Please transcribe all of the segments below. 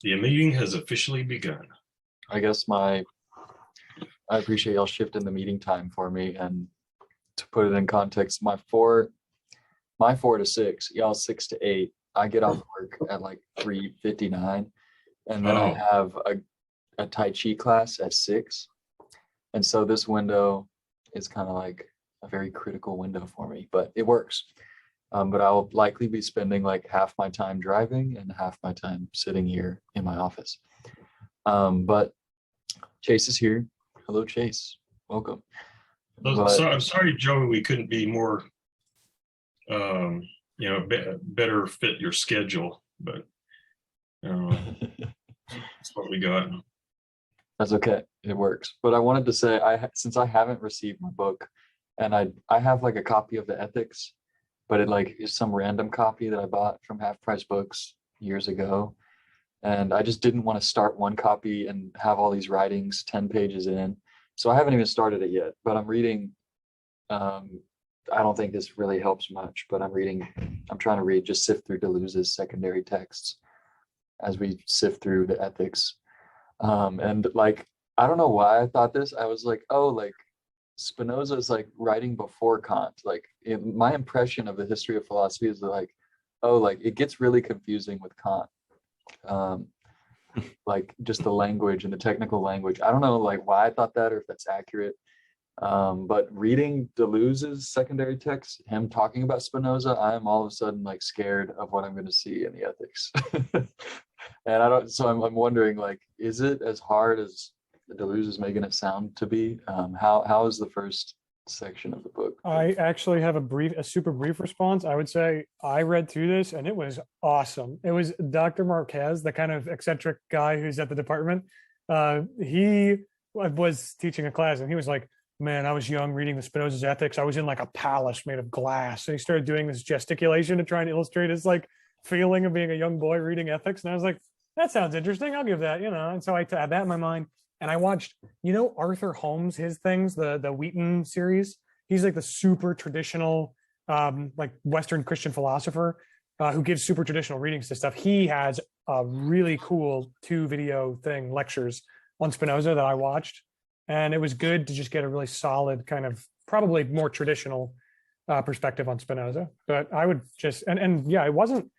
The meeting has officially begun. I guess I appreciate y'all shifting the meeting time for me. And to put it in context, my 4 to 6, y'all 6 to 8. I get off work at like 3:59, and then I Oh, have a Tai Chi class at 6. And so this window is kind of like a very critical window for me, but it works. But I'll likely be spending like half my time driving and half my time sitting here in my office. But Chase is here. Hello, Chase. Welcome. so But I'm sorry, Joey, we couldn't be more, um, better fit your schedule, but that's what we got. that's okay. It works. But I wanted to say, since I haven't received my book, and I have like a copy of the ethics, but it like is some random copy that I bought from Half Price Books years ago. And I just didn't want to start one copy and have all these writings 10 pages in. So I haven't even started it yet, but I'm reading. I don't think this really helps much, but I'm trying to read, just sift through Deleuze's secondary texts as we sift through the ethics. And like, I don't know why I thought this. I was like, oh, like Spinoza is like writing before Kant. Like my impression of the history of philosophy is like, oh, like it gets really confusing with Kant. Um, like just the language and the technical language. I don't know like why I thought that or if that's accurate. But reading Deleuze's secondary text, him talking about Spinoza, I am all of a sudden like scared of what I'm going to see in the ethics. And I don't, so I'm wondering like, is it as hard as Deleuze is making it sound to be? How is the first section of the book? I actually have a super brief response. I would say I read through this and it was awesome. It was Dr. Marquez, the kind of eccentric guy who's at the department. He was teaching a class and he was like, man, I was young reading the Spinoza's Ethics. I was in like a palace made of glass. And he started doing this gesticulation to try and illustrate his like feeling of being a young boy reading ethics. And I was like, that sounds interesting. I'll give that, And so I had that in my mind. And I watched, Arthur Holmes, his things, the Wheaton series. He's like the super traditional, like Western Christian philosopher who gives super traditional readings to stuff. He has a really cool 2-video thing, lectures on Spinoza that I watched. And it was good to just get a really solid kind of probably more traditional perspective on Spinoza. But I would just, and yeah, it wasn't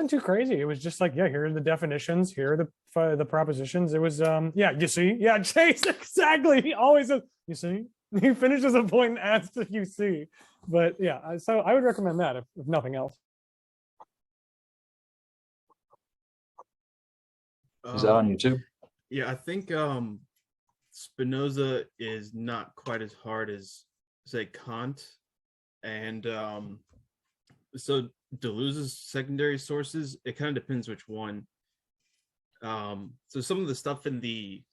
too crazy. It was just like, yeah, here are the definitions, here are the propositions. It was yeah, you see, yeah, Chase, exactly. He always says, you see. He finishes a point and adds to you see. But yeah, so I would recommend that if nothing else. Is that on YouTube? Yeah, I think Spinoza is not quite as hard as, say, Kant. And so Deleuze's secondary sources, it kind of depends which one. So some of the stuff in the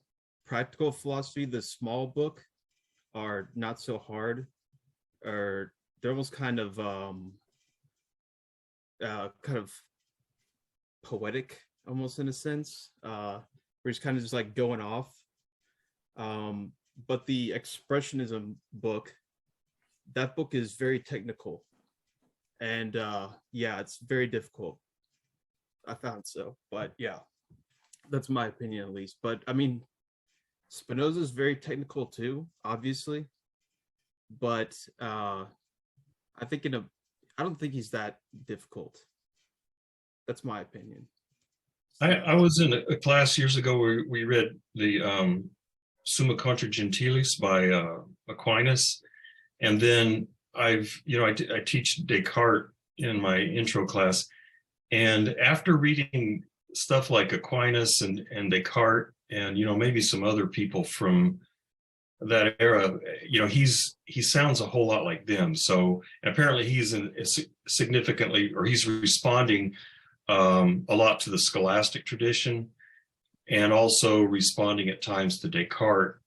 practical philosophy, the small book, are not so hard, or they're almost kind of poetic, almost in a sense. Where he's kind of just like going off. But the expressionism book, that book is very technical. And yeah, it's very difficult. I found so, but yeah, that's my opinion at least. But I mean, Spinoza is very technical too, obviously. But I don't think he's that difficult. That's my opinion. I was in a class years ago where we read the Summa Contra Gentilis by Aquinas, and then I teach Descartes in my intro class, and after reading stuff like Aquinas and Descartes and maybe some other people from that era, he sounds a whole lot like them. So apparently he's significantly, or he's responding a lot to the scholastic tradition, and also responding at times to Descartes,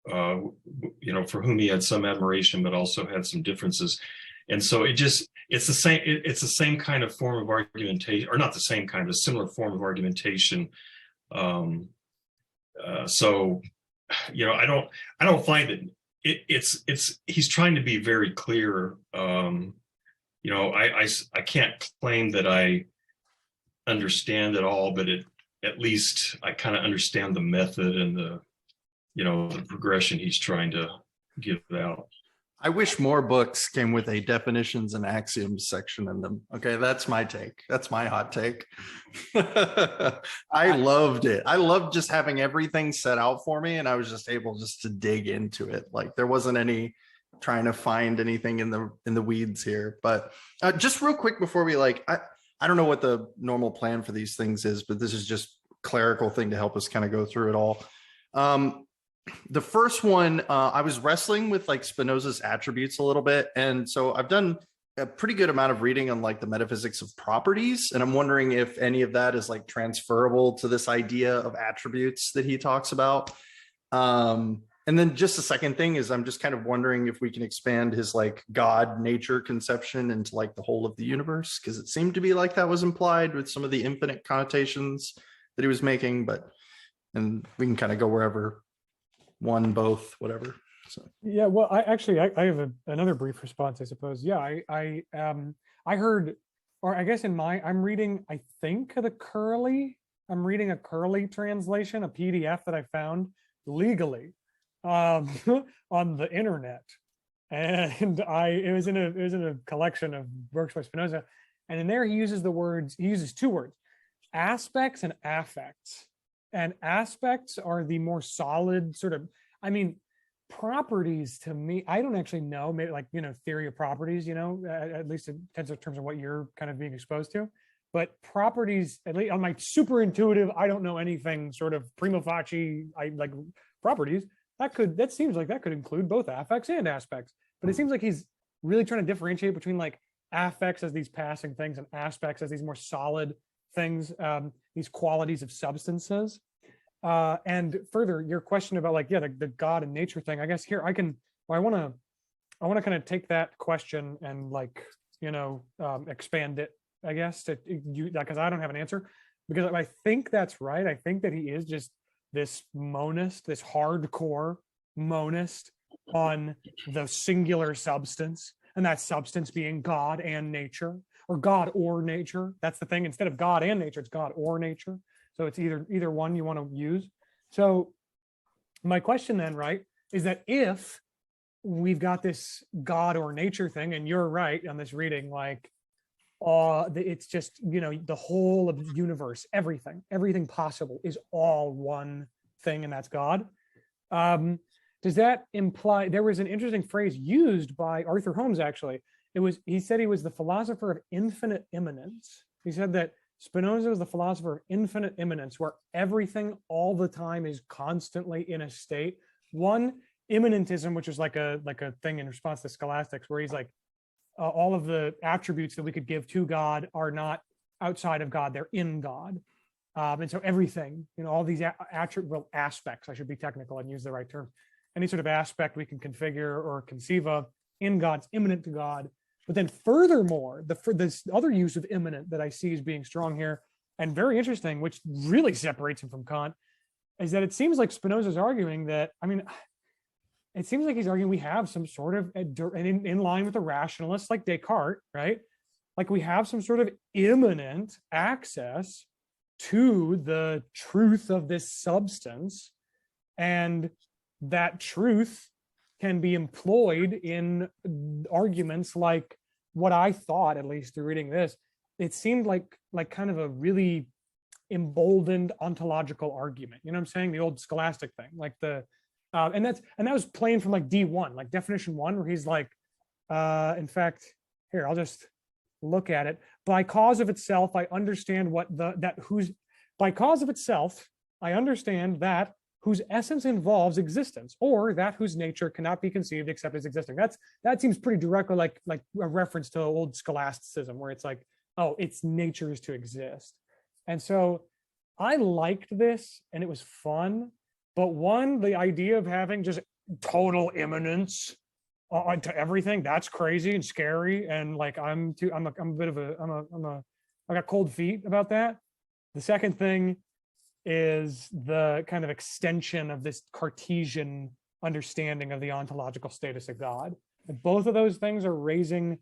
for whom he had some admiration, but also had some differences. And so it's the same kind of form of argumentation, or not the same kind, but a similar form of argumentation. So, I don't find that he's trying to be very clear. I can't claim that I understand it all, but at least I kind of understand the method and the, the progression he's trying to give out. I wish more books came with a definitions and axioms section in them. Okay, that's my take. That's my hot take. I loved it. I loved just having everything set out for me, and I was just able just to dig into it. Like there wasn't any trying to find anything in the weeds here. But just real quick before we I don't know what the normal plan for these things is, but this is just clerical thing to help us kind of go through it all. The first one, I was wrestling with like Spinoza's attributes a little bit. And so I've done a pretty good amount of reading on like the metaphysics of properties. And I'm wondering if any of that is like transferable to this idea of attributes that he talks about. And then just the second thing is I'm just kind of wondering if we can expand his like God nature conception into like the whole of the universe, because it seemed to be like that was implied with some of the infinite connotations that he was making, and we can kind of go wherever. One, both, whatever. So Yeah, well, I have another brief response, I suppose. Yeah, I heard, or I guess I'm reading a Curly translation, a PDF that I found legally on the internet, and it was in a collection of works by Spinoza, and in there he uses two words, aspects and affects. And aspects are the more solid sort of, properties to me, I don't actually know, maybe like, theory of properties, at least in terms of what you're kind of being exposed to. But properties, at least on my super intuitive, I don't know anything sort of prima facie, I like properties, that seems like that could include both affects and aspects. But it seems like he's really trying to differentiate between like affects as these passing things and aspects as these more solid things, these qualities of substances. And further, your question about like, the God and nature thing, I guess here I want to kind of take that question and like, expand it, I guess, because I don't have an answer, because I think that's right. I think that he is just this monist, this hardcore monist on the singular substance, and that substance being God and nature, or God or nature. That's the thing. Instead of God and nature, it's God or nature. So it's either one you want to use. So my question then, right, is that if we've got this God or nature thing, and you're right on this reading, like, it's just, the whole of the universe, everything possible is all one thing, and that's God. Does that imply, there was an interesting phrase used by Arthur Holmes, actually. He said he was the philosopher of infinite immanence. He said that Spinoza was the philosopher of infinite immanence, where everything all the time is constantly in a state. One, immanentism, which is like a thing in response to scholastics, where he's like, all of the attributes that we could give to God are not outside of God, they're in God. And so everything, all these aspects, I should be technical and use the right term. Any sort of aspect we can configure or conceive of in God's immanent to God. But then furthermore, this other use of immanent that I see as being strong here, and very interesting, which really separates him from Kant, is that it seems like Spinoza's arguing that, it seems like he's arguing we have some sort of, in line with the rationalists like Descartes, right? Like we have some sort of immanent access to the truth of this substance, and that truth can be employed in arguments like what I thought, at least through reading this, it seemed like kind of a really emboldened ontological argument. You know what I'm saying? The old scholastic thing, like and that was plain from like D1, like definition 1, where he's like, in fact, here, I'll just look at it. By cause of itself, I understand by cause of itself, I understand that whose essence involves existence, or that whose nature cannot be conceived except as existing. That seems pretty directly like a reference to old scholasticism, where it's like, oh, its nature is to exist. And so I liked this, and it was fun. But one, the idea of having just total immanence to everything, that's crazy and scary. And like, I got cold feet about that. The second thing is the kind of extension of this Cartesian understanding of the ontological status of God. And both of those things are raising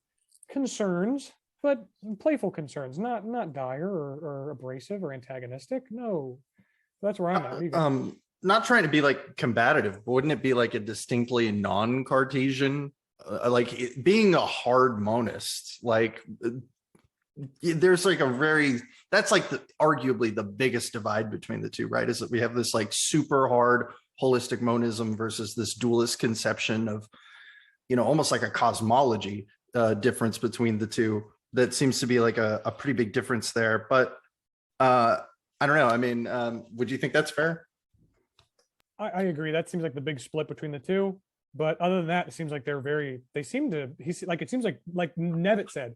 concerns but playful concerns, not dire or abrasive or antagonistic. No, that's where I'm at. What do you guys- Not trying to be like combative, but wouldn't it be like a distinctly non-Cartesian, being a hard monist? Like, there's like that's like arguably the biggest divide between the two, right? Is that we have this like super hard holistic monism versus this dualist conception of, almost like a cosmology difference between the two. That seems to be like a pretty big difference there. But I don't know. I mean, would you think that's fair? I agree. That seems like the big split between the two. But other than that, it seems like it seems like Nevitt said,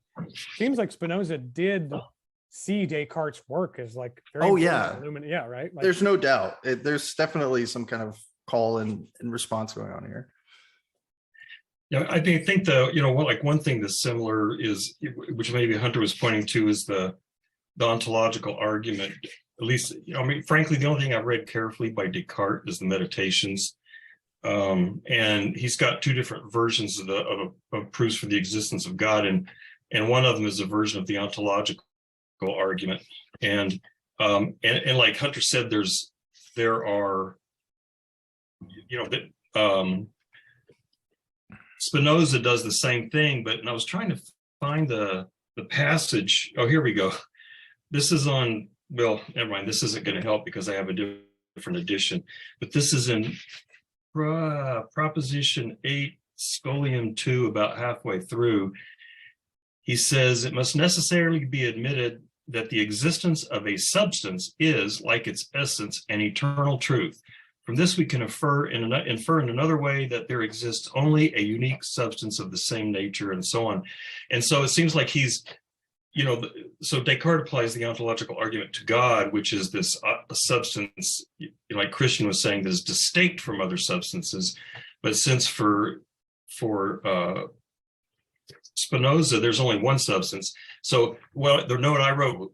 seems like Spinoza did see Descartes' work as like very Oh, important, yeah. yeah, right. Like, There's no doubt. There's definitely some kind of call and response going on here. Yeah, I think one thing that's similar is, which maybe Hunter was pointing to, is the ontological argument. At least, frankly, the only thing I've read carefully by Descartes is the Meditations. And he's got two different versions of proofs for the existence of God, and one of them is a version of the ontological argument. And like Hunter said, there are Spinoza does the same thing, and I was trying to find the passage. Oh, here we go. This is on, well, never mind. This isn't going to help because I have a different edition, but this is in Proposition 8, Scholium 2, about halfway through. He says, it must necessarily be admitted that the existence of a substance is, like its essence, an eternal truth. From this, we can infer in another way that there exists only a unique substance of the same nature, and so on. And so it seems like he's, so Descartes applies the ontological argument to God, which is this substance, like Christian was saying, that is distinct from other substances. But since for Spinoza, there's only one substance. So, the note I wrote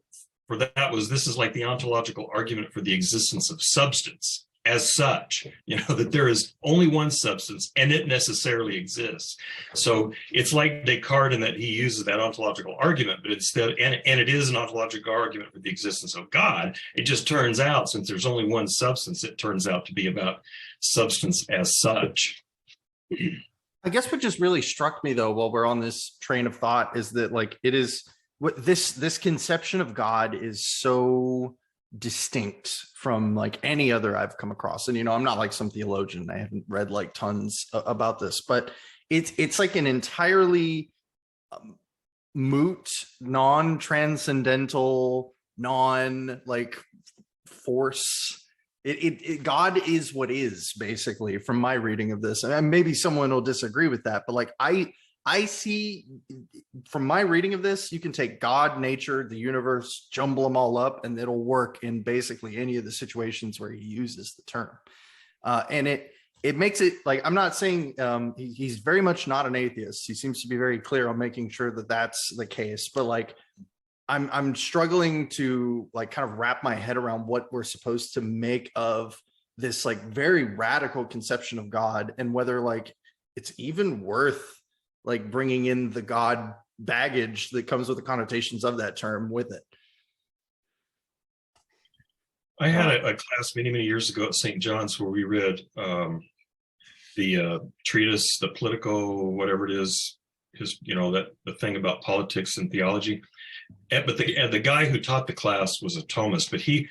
for that was, this is like the ontological argument for the existence of substance as such, that there is only one substance and it necessarily exists. So it's like Descartes in that he uses that ontological argument, but instead, and it is an ontological argument for the existence of God. It just turns out, since there's only one substance, it turns out to be about substance as such. I guess what just really struck me, though, while we're on this train of thought, is that like it is what this conception of God is so distinct from like any other I've come across. And I'm not like some theologian. I haven't read like tons about this, but it's like an entirely moot, non-transcendental, like force. God is what is, basically, from my reading of this. And maybe someone will disagree with that, but like I see from my reading of this, you can take God, nature, the universe, jumble them all up, and it'll work in basically any of the situations where he uses the term. And it makes it like, I'm not saying he's very much not an atheist. He seems to be very clear on making sure that that's the case. But like, I'm struggling to like kind of wrap my head around what we're supposed to make of this like very radical conception of God, and whether like it's even worth like bringing in the God baggage that comes with the connotations of that term with it. I had a class many years ago at St. John's where we read the treatise, the Politico, whatever it is, the thing about politics and theology. But the guy who taught the class was a Thomist, but he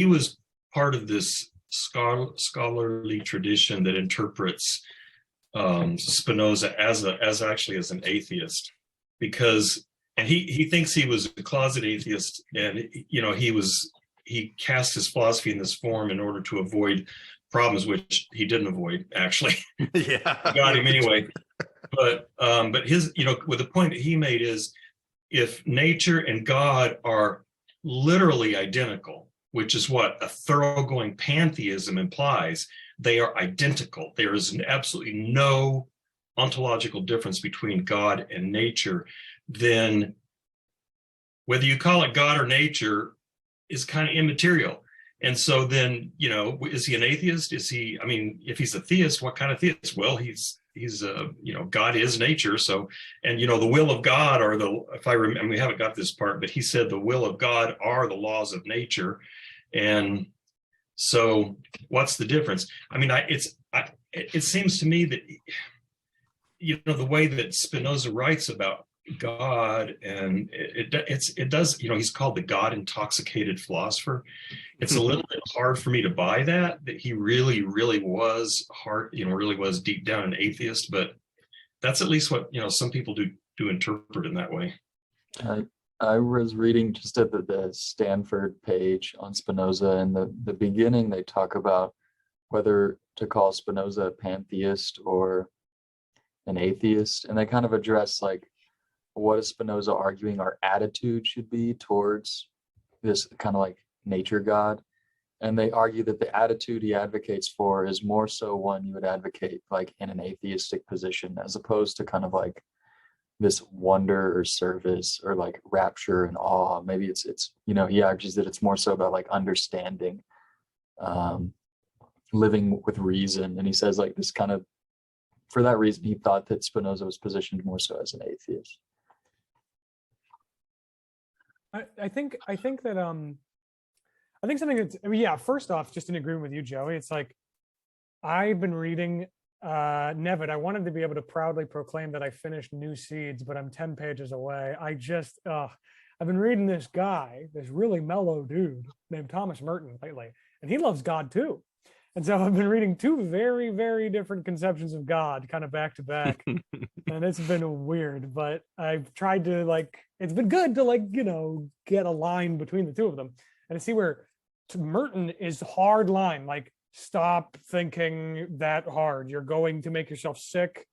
was part of this scholarly tradition that interprets Spinoza as an atheist, because he thinks he was a closet atheist, and he cast his philosophy in this form in order to avoid problems, which he didn't avoid, actually. Yeah, Got him anyway. But his, with the point that he made is, if nature and God are literally identical, which is what a thoroughgoing pantheism implies, they are identical. There is absolutely no ontological difference between God and nature. Then whether you call it God or nature is kind of immaterial. And so then, is he an atheist? If he's a theist, what kind of theist? Well, he's God is nature. So, and the will of God, or if I remember, and we haven't got this part, but he said the will of God are the laws of nature. And so what's the difference? I mean, it seems to me that, the way that Spinoza writes about God, and it does, he's called the God intoxicated philosopher. It's a little bit hard for me to buy that he really, really was really was deep down an atheist, but that's at least what, some people do interpret in that way. I was reading just at the Stanford page on Spinoza, and the beginning they talk about whether to call Spinoza a pantheist or an atheist, and they kind of address like, what is Spinoza arguing our attitude should be towards this kind of like nature God. And they argue that the attitude he advocates for is more so one you would advocate like in an atheistic position, as opposed to kind of like this wonder or service or like rapture and awe. Maybe it's he argues that it's more so about like understanding, living with reason. And he says like this kind of, for that reason, he thought that Spinoza was positioned more so as an atheist. I think something that's, first off, just in agreement with you, Joey, it's like, I've been reading Nevid. I wanted to be able to proudly proclaim that I finished New Seeds, but I'm 10 pages away. I've been reading this guy, this really mellow dude named Thomas Merton lately, and he loves God too. And so I've been reading two very, very different conceptions of God kind of back to back. And it's been weird, but I've tried to it's been good to get a line between the two of them and to see where Merton is hard line, like, stop thinking that hard. You're going to make yourself sick.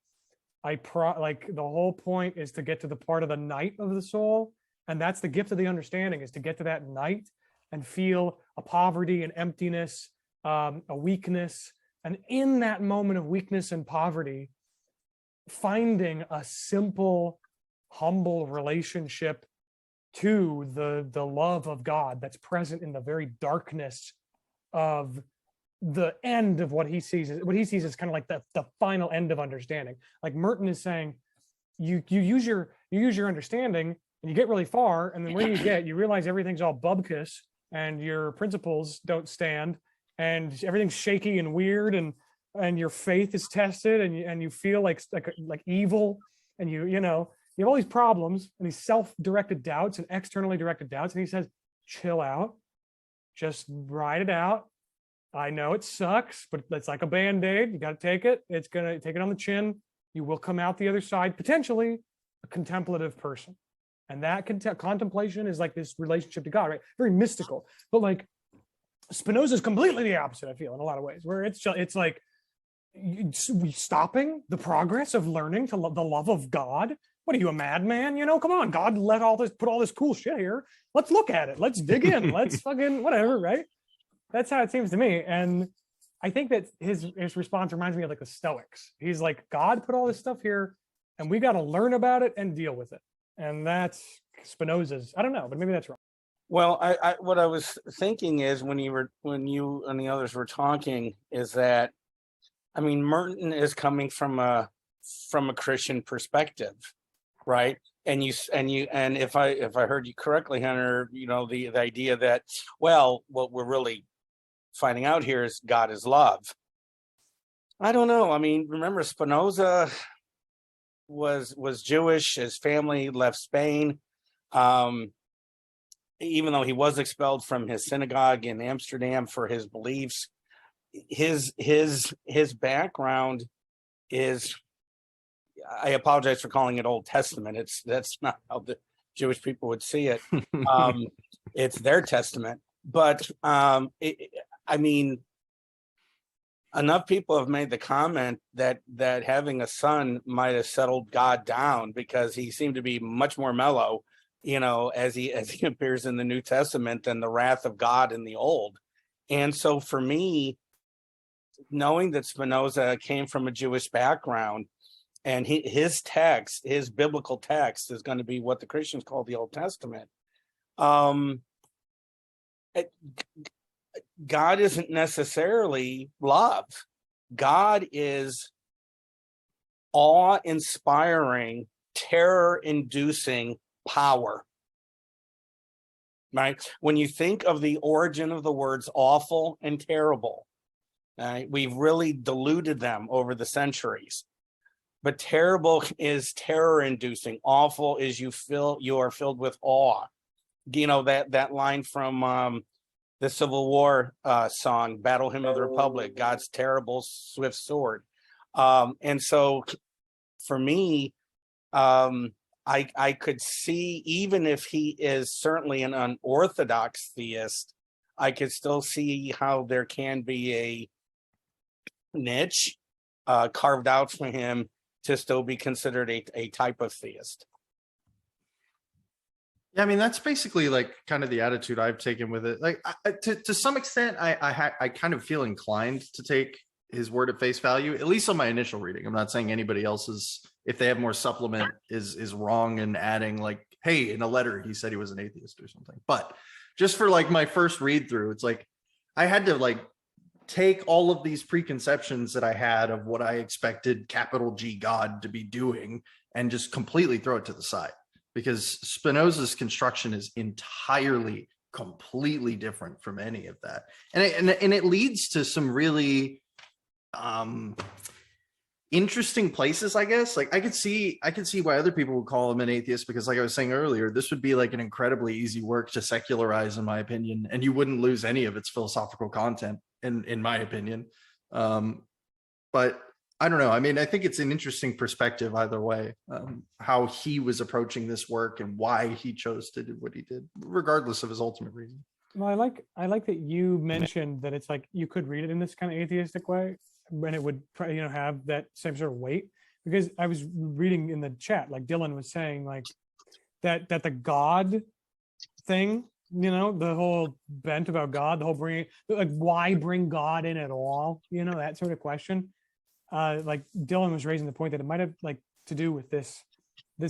The whole point is to get to the part of the night of the soul. And that's the gift of the understanding, is to get to that night and feel a poverty and emptiness, a weakness. And in that moment of weakness and poverty, finding a simple, humble relationship to the love of God that's present in the very darkness of the end of what he sees as kind of like the final end of understanding. Like Merton is saying, you use your understanding and you get really far, and then where you realize everything's all bubkus and your principles don't stand and everything's shaky and weird, and your faith is tested, and you feel like evil, and you have all these problems and these self-directed doubts and externally directed doubts. And he says, chill out, just ride it out. I know it sucks, but it's like a Band-Aid. You got to take it. It's going to take it on the chin. You will come out the other side, potentially a contemplative person. And that contemplation is like this relationship to God, right? Very mystical. But like Spinoza is completely the opposite, I feel, in a lot of ways, where it's like stopping the progress of learning to love the love of God. What are you, a madman? Come on, God put all this cool shit here. Let's look at it. Let's dig in. Let's fucking whatever, right? That's how it seems to me. And I think that his response reminds me of like the Stoics. He's like, God put all this stuff here and we got to learn about it and deal with it. And that's Spinoza's. I don't know, but maybe that's wrong. Well, I what I was thinking is when you and the others were talking is that, I mean, Merton is coming from a Christian perspective, right? And if I heard you correctly, Hunter, the idea that, well, what we're really finding out here is God is love. I don't know. I mean, remember Spinoza was Jewish. His family left Spain. Even though he was expelled from his synagogue in Amsterdam for his beliefs, his background is, I apologize for calling it Old Testament. That's not how the Jewish people would see it. It's their testament. But I mean, enough people have made the comment that having a son might have settled God down, because he seemed to be much more mellow, as he appears in the New Testament, than the wrath of God in the Old. And so for me, knowing that Spinoza came from a Jewish background, and his biblical text is going to be what the Christians call the Old Testament. God isn't necessarily love. God is awe-inspiring, terror-inducing power. Right? When you think of the origin of the words awful and terrible, we've really diluted them over the centuries. But terrible is terror-inducing. Awful is you are filled with awe. You know, that line from the Civil War song, Battle Hymn of the Republic, God's terrible swift sword. And so for me, I could see, even if he is certainly an unorthodox theist, I could still see how there can be a niche carved out for him to still be considered a type of theist. Yeah, I mean, that's basically like kind of the attitude I've taken with it. Like to some extent, I kind of feel inclined to take his word at face value, at least on my initial reading. I'm not saying anybody else's, if they have more supplement, is wrong and adding like, hey, in a letter he said he was an atheist or something. But just for like my first read through, it's like I had to like take all of these preconceptions that I had of what I expected capital G God to be doing and just completely throw it to the side, because Spinoza's construction is entirely, completely different from any of that. And it leads to some really interesting places, I guess. Like I could see why other people would call him an atheist, because like I was saying earlier, this would be like an incredibly easy work to secularize, in my opinion, and you wouldn't lose any of its philosophical content, in my opinion. But I don't know. I mean, I think it's an interesting perspective either way, how he was approaching this work and why he chose to do what he did, regardless of his ultimate reason. Well, I like that you mentioned that it's like you could read it in this kind of atheistic way, and it would have that same sort of weight. Because I was reading in the chat, like Dylan was saying, like that the God thing, the whole bent about God, the whole why bring God in at all, that sort of question. Like Dylan was raising the point that it might have like to do with this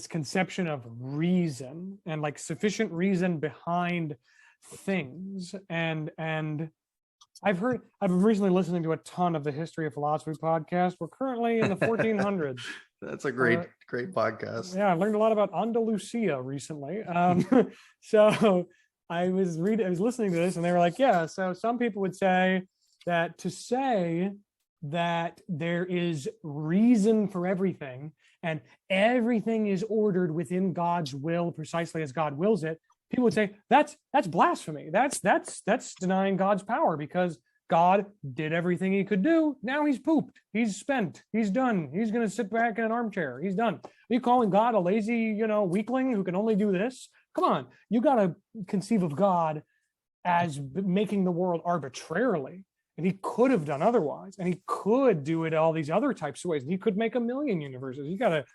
conception of reason and like sufficient reason behind things. And I've been recently listening to a ton of the History of Philosophy podcast. We're currently in the 1400s. That's a great podcast. Yeah, I learned a lot about Andalusia recently. So I was listening to this, and they were like, yeah, so some people would say that to say that there is reason for everything and everything is ordered within God's will precisely as God wills it, people would say that's blasphemy. That's denying God's power, because God did everything he could do. Now he's pooped. He's spent. He's done. He's going to sit back in an armchair. He's done. Are you calling God a lazy, weakling who can only do this? Come on. You got to conceive of God as making the world arbitrarily. And he could have done otherwise, and he could do it all these other types of ways. And he could make a million universes. You gotta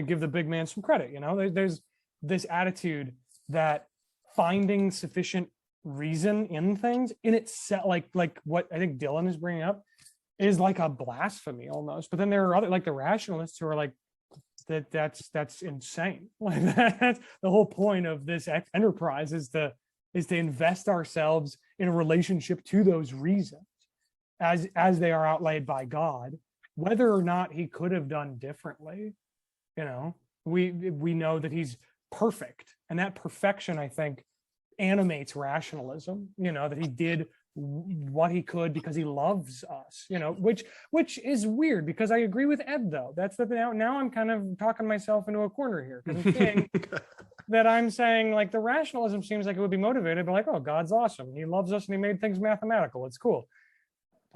give the big man some credit. There's this attitude that finding sufficient reason in things in itself, like what I think Dylan is bringing up, is like a blasphemy almost. But then there are other, like the rationalists, who are like, that's insane. Like that's the whole point of this enterprise is to invest ourselves in a relationship to those reasons as they are outlaid by God, whether or not he could have done differently. We know that he's perfect, and that perfection, I think, animates rationalism. That he did what he could because he loves us. Which is weird, because I agree with Ed though. That's the now I'm kind of talking myself into a corner here, because I'm saying that I'm saying like the rationalism seems like it would be motivated by like, oh, God's awesome, he loves us, and he made things mathematical. It's cool.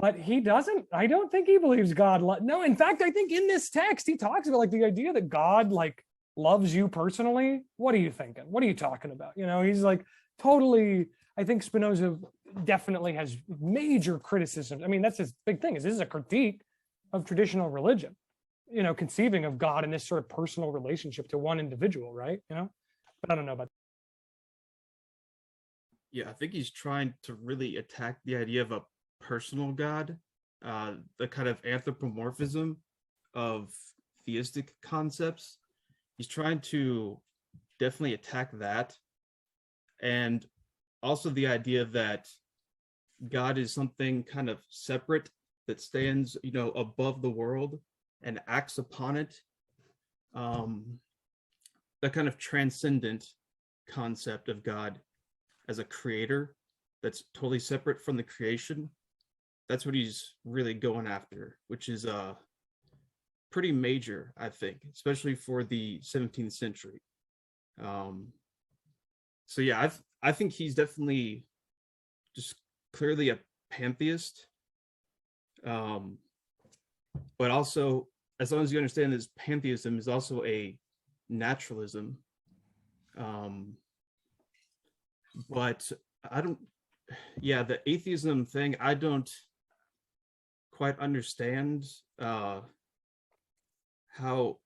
But he doesn't, I don't think he believes God. No, in fact, I think in this text, he talks about like the idea that God like loves you personally. What are you thinking? What are you talking about? He's like totally, I think Spinoza definitely has major criticisms. I mean, that's his big thing, is this is a critique of traditional religion, conceiving of God in this sort of personal relationship to one individual, right? But I don't know about. Yeah, I think he's trying to really attack the idea of a personal God, the kind of anthropomorphism of theistic concepts. He's trying to definitely attack that, and also the idea that God is something kind of separate that stands, above the world, and acts upon it. That kind of transcendent concept of God as a creator that's totally separate from the creation. That's what he's really going after, which is pretty major, I think, especially for the 17th century. So yeah, I think he's definitely just clearly a pantheist. But also, as long as you understand this, pantheism is also a naturalism. But I don't, yeah, the atheism thing, I don't quite understand how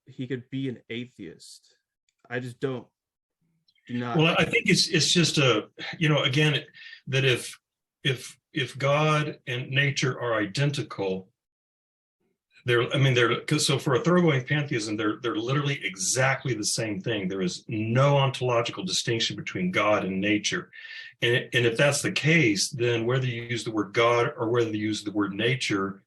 he could be an atheist. I just do not. Well, I think it's just again, that if God and nature are identical, so for a thoroughgoing pantheism, they're literally exactly the same thing. There is no ontological distinction between God and nature. And if that's the case, then whether you use the word God or whether you use the word nature,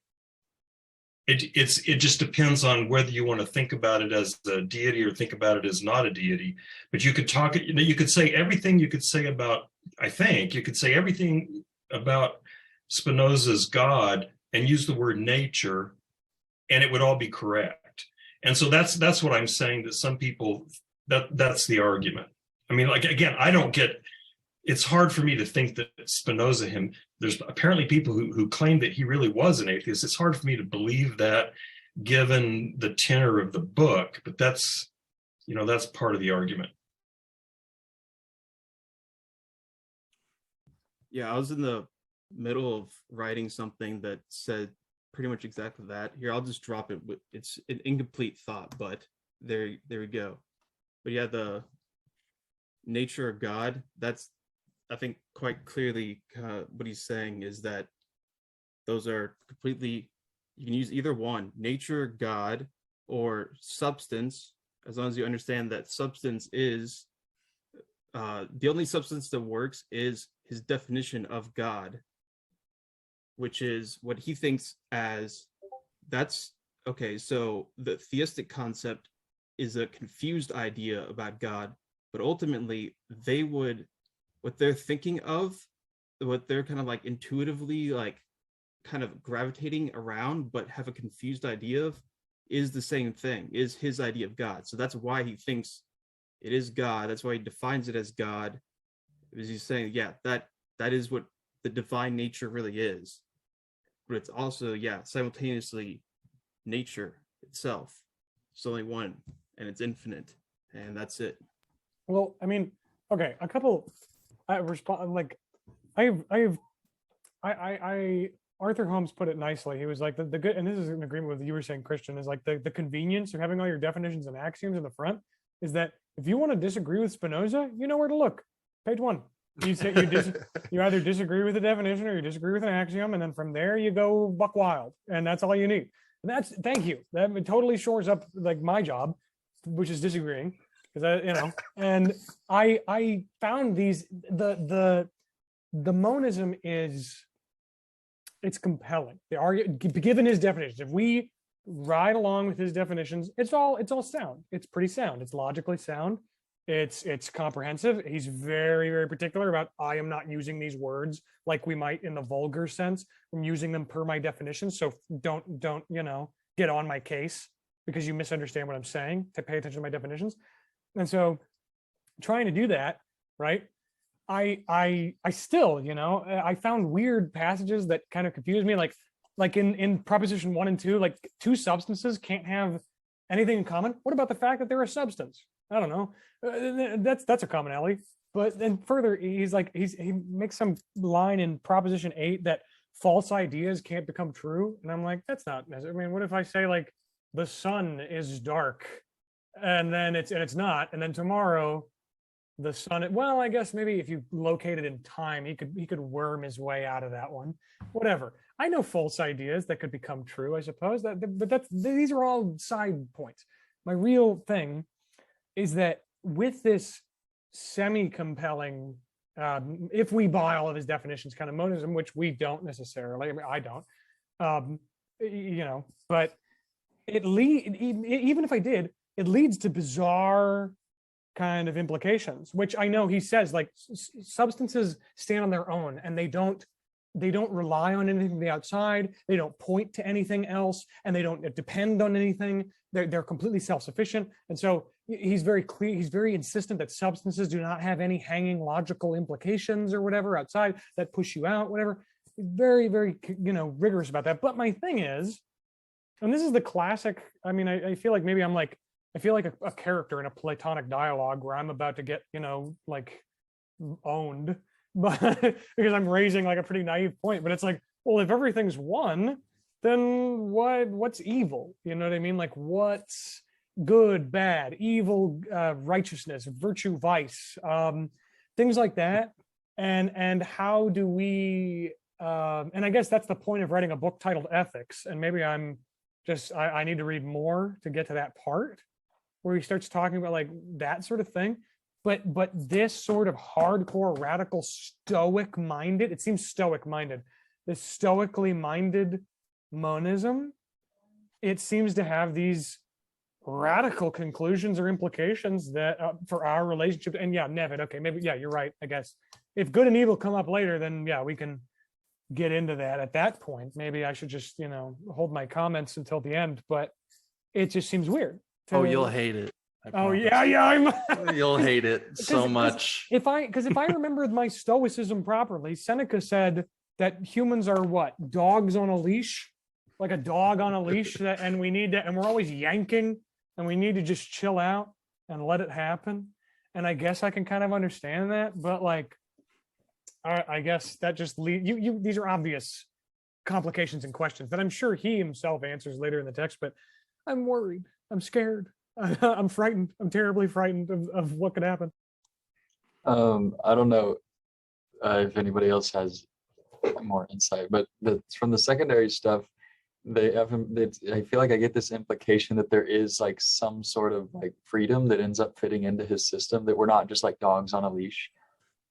it just depends on whether you want to think about it as a deity or think about it as not a deity. But you could talk, you could say everything you could say about, I think you could say everything about Spinoza's God and use the word nature, and it would all be correct. And so that's what I'm saying, that some people, that's the argument. I mean, like, again, it's hard for me to think that Spinoza, there's apparently people who claim that he really was an atheist. It's hard for me to believe that given the tenor of the book, but that's part of the argument. Yeah, I was in the middle of writing something that said pretty much exactly that. Here, I'll just drop it. It's an incomplete thought, but there we go. But yeah, the nature of God, that's, I think, quite clearly what he's saying is that those are completely, you can use either one, nature, God, or substance, as long as you understand that substance is, the only substance that works is his definition of God, which is what he thinks as, that's, okay, so the theistic concept is a confused idea about God, but ultimately what they're thinking of, what they're kind of like intuitively like kind of gravitating around but have a confused idea of, is the same thing, is his idea of God. So that's why he thinks it is God. That's why he defines it as God, because he's saying, yeah, that is what the divine nature really is. But it's also, yeah, simultaneously nature itself. It's only one, and it's infinite, and that's it. Well, I mean, okay, a couple. I respond like, Arthur Holmes put it nicely. He was like the good, and this is in agreement with what you were saying, Christian, is like the convenience of having all your definitions and axioms in the front is that if you want to disagree with Spinoza, you know where to look. Page 1. You say you either disagree with the definition or you disagree with an axiom, and then from there you go buck wild, and that's all you need. And thank you. That totally shores up like my job, which is disagreeing. And I found the monism it's compelling. The argument, given his definitions, if we ride along with his definitions, it's all sound. It's pretty sound. It's logically sound. It's comprehensive. He's very, very particular about, I am not using these words like we might in the vulgar sense. I'm using them per my definition. So don't get on my case because you misunderstand what I'm saying. To pay attention to my definitions. And so trying to do that, right? I still, I found weird passages that kind of confused me. Like in proposition 1 and 2, like two substances can't have anything in common. What about the fact that they're a substance? I don't know. That's a commonality. But then further, he makes some line in proposition 8 that false ideas can't become true. And I'm like, that's not necessary. I mean, what if I say like the sun is dark? And then it's not, and then tomorrow the sun, well, I guess maybe if you locate it in time, he could worm his way out of that one. Whatever. I know false ideas that could become true, I suppose, but these are all side points. My real thing is that with this semi-compelling, if we buy all of his definitions, kind of monism, which we don't necessarily, I mean, I don't, but even if I did, it leads to bizarre kind of implications, which I know he says, like substances stand on their own and they don't rely on anything from the outside. They don't point to anything else, and they don't depend on anything. They're completely self-sufficient. And so he's very clear. He's very insistent that substances do not have any hanging logical implications or whatever outside that push you out, whatever. Very, very, rigorous about that. But my thing is, and this is the classic, I mean, I feel like maybe I feel like a character in a Platonic dialogue where I'm about to get, like owned, but because I'm raising like a pretty naive point. But it's like, well, if everything's one, then what's evil? You know what I mean? Like what's good, bad, evil, righteousness, virtue, vice, things like that. And how do we, and I guess that's the point of writing a book titled Ethics. And maybe I need to read more to get to that part where he starts talking about like that sort of thing. But this sort of hardcore, radical, stoic minded, it seems stoic minded, this stoically minded monism, it seems to have these radical conclusions or implications that for our relationship. And yeah, Nevin, okay, maybe, yeah, you're right, I guess. If good and evil come up later, then yeah, we can get into that at that point. Maybe I should just, hold my comments until the end, but it just seems weird. Oh, you'll hate it. Oh yeah, You'll hate it so much. If I remember my stoicism properly, Seneca said that humans are what? Dogs on a leash, like a dog on a leash, and we're always yanking, and we need to just chill out and let it happen. And I guess I can kind of understand that, but like, I guess that just you. These are obvious complications and questions that I'm sure he himself answers later in the text, but I'm worried. I'm scared. I'm frightened. I'm terribly frightened of what could happen. I don't know if anybody else has more insight, but from the secondary stuff, I feel like I get this implication that there is like some sort of like freedom that ends up fitting into his system, that we're not just like dogs on a leash.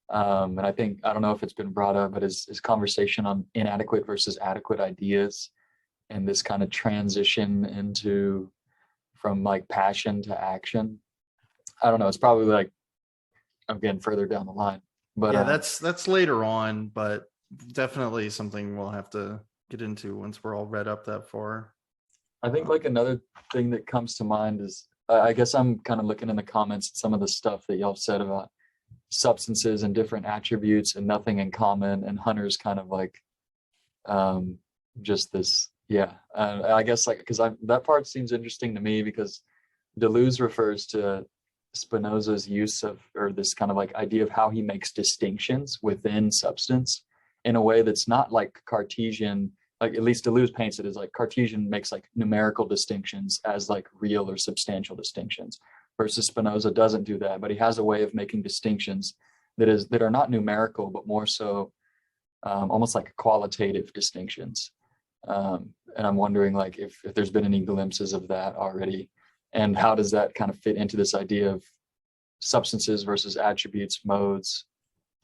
And I don't know if it's been brought up, but his conversation on inadequate versus adequate ideas and this kind of transition from like passion to action. I don't know. It's probably like I'm getting further down the line, but yeah, that's later on, but definitely something we'll have to get into once we're all read up that far. I think like another thing that comes to mind is I guess I'm kind of looking in the comments at some of the stuff that y'all said about substances and different attributes and nothing in common, and Hunter's kind of like just this. Yeah, I guess like because that part seems interesting to me because Deleuze refers to Spinoza's use of, or this kind of like idea of how he makes distinctions within substance in a way that's not like Cartesian, like at least Deleuze paints it as like Cartesian makes like numerical distinctions as like real or substantial distinctions, versus Spinoza doesn't do that, but he has a way of making distinctions that are not numerical, but more so almost like qualitative distinctions. And I'm wondering like if there's been any glimpses of that already, and how does that kind of fit into this idea of substances versus attributes, modes,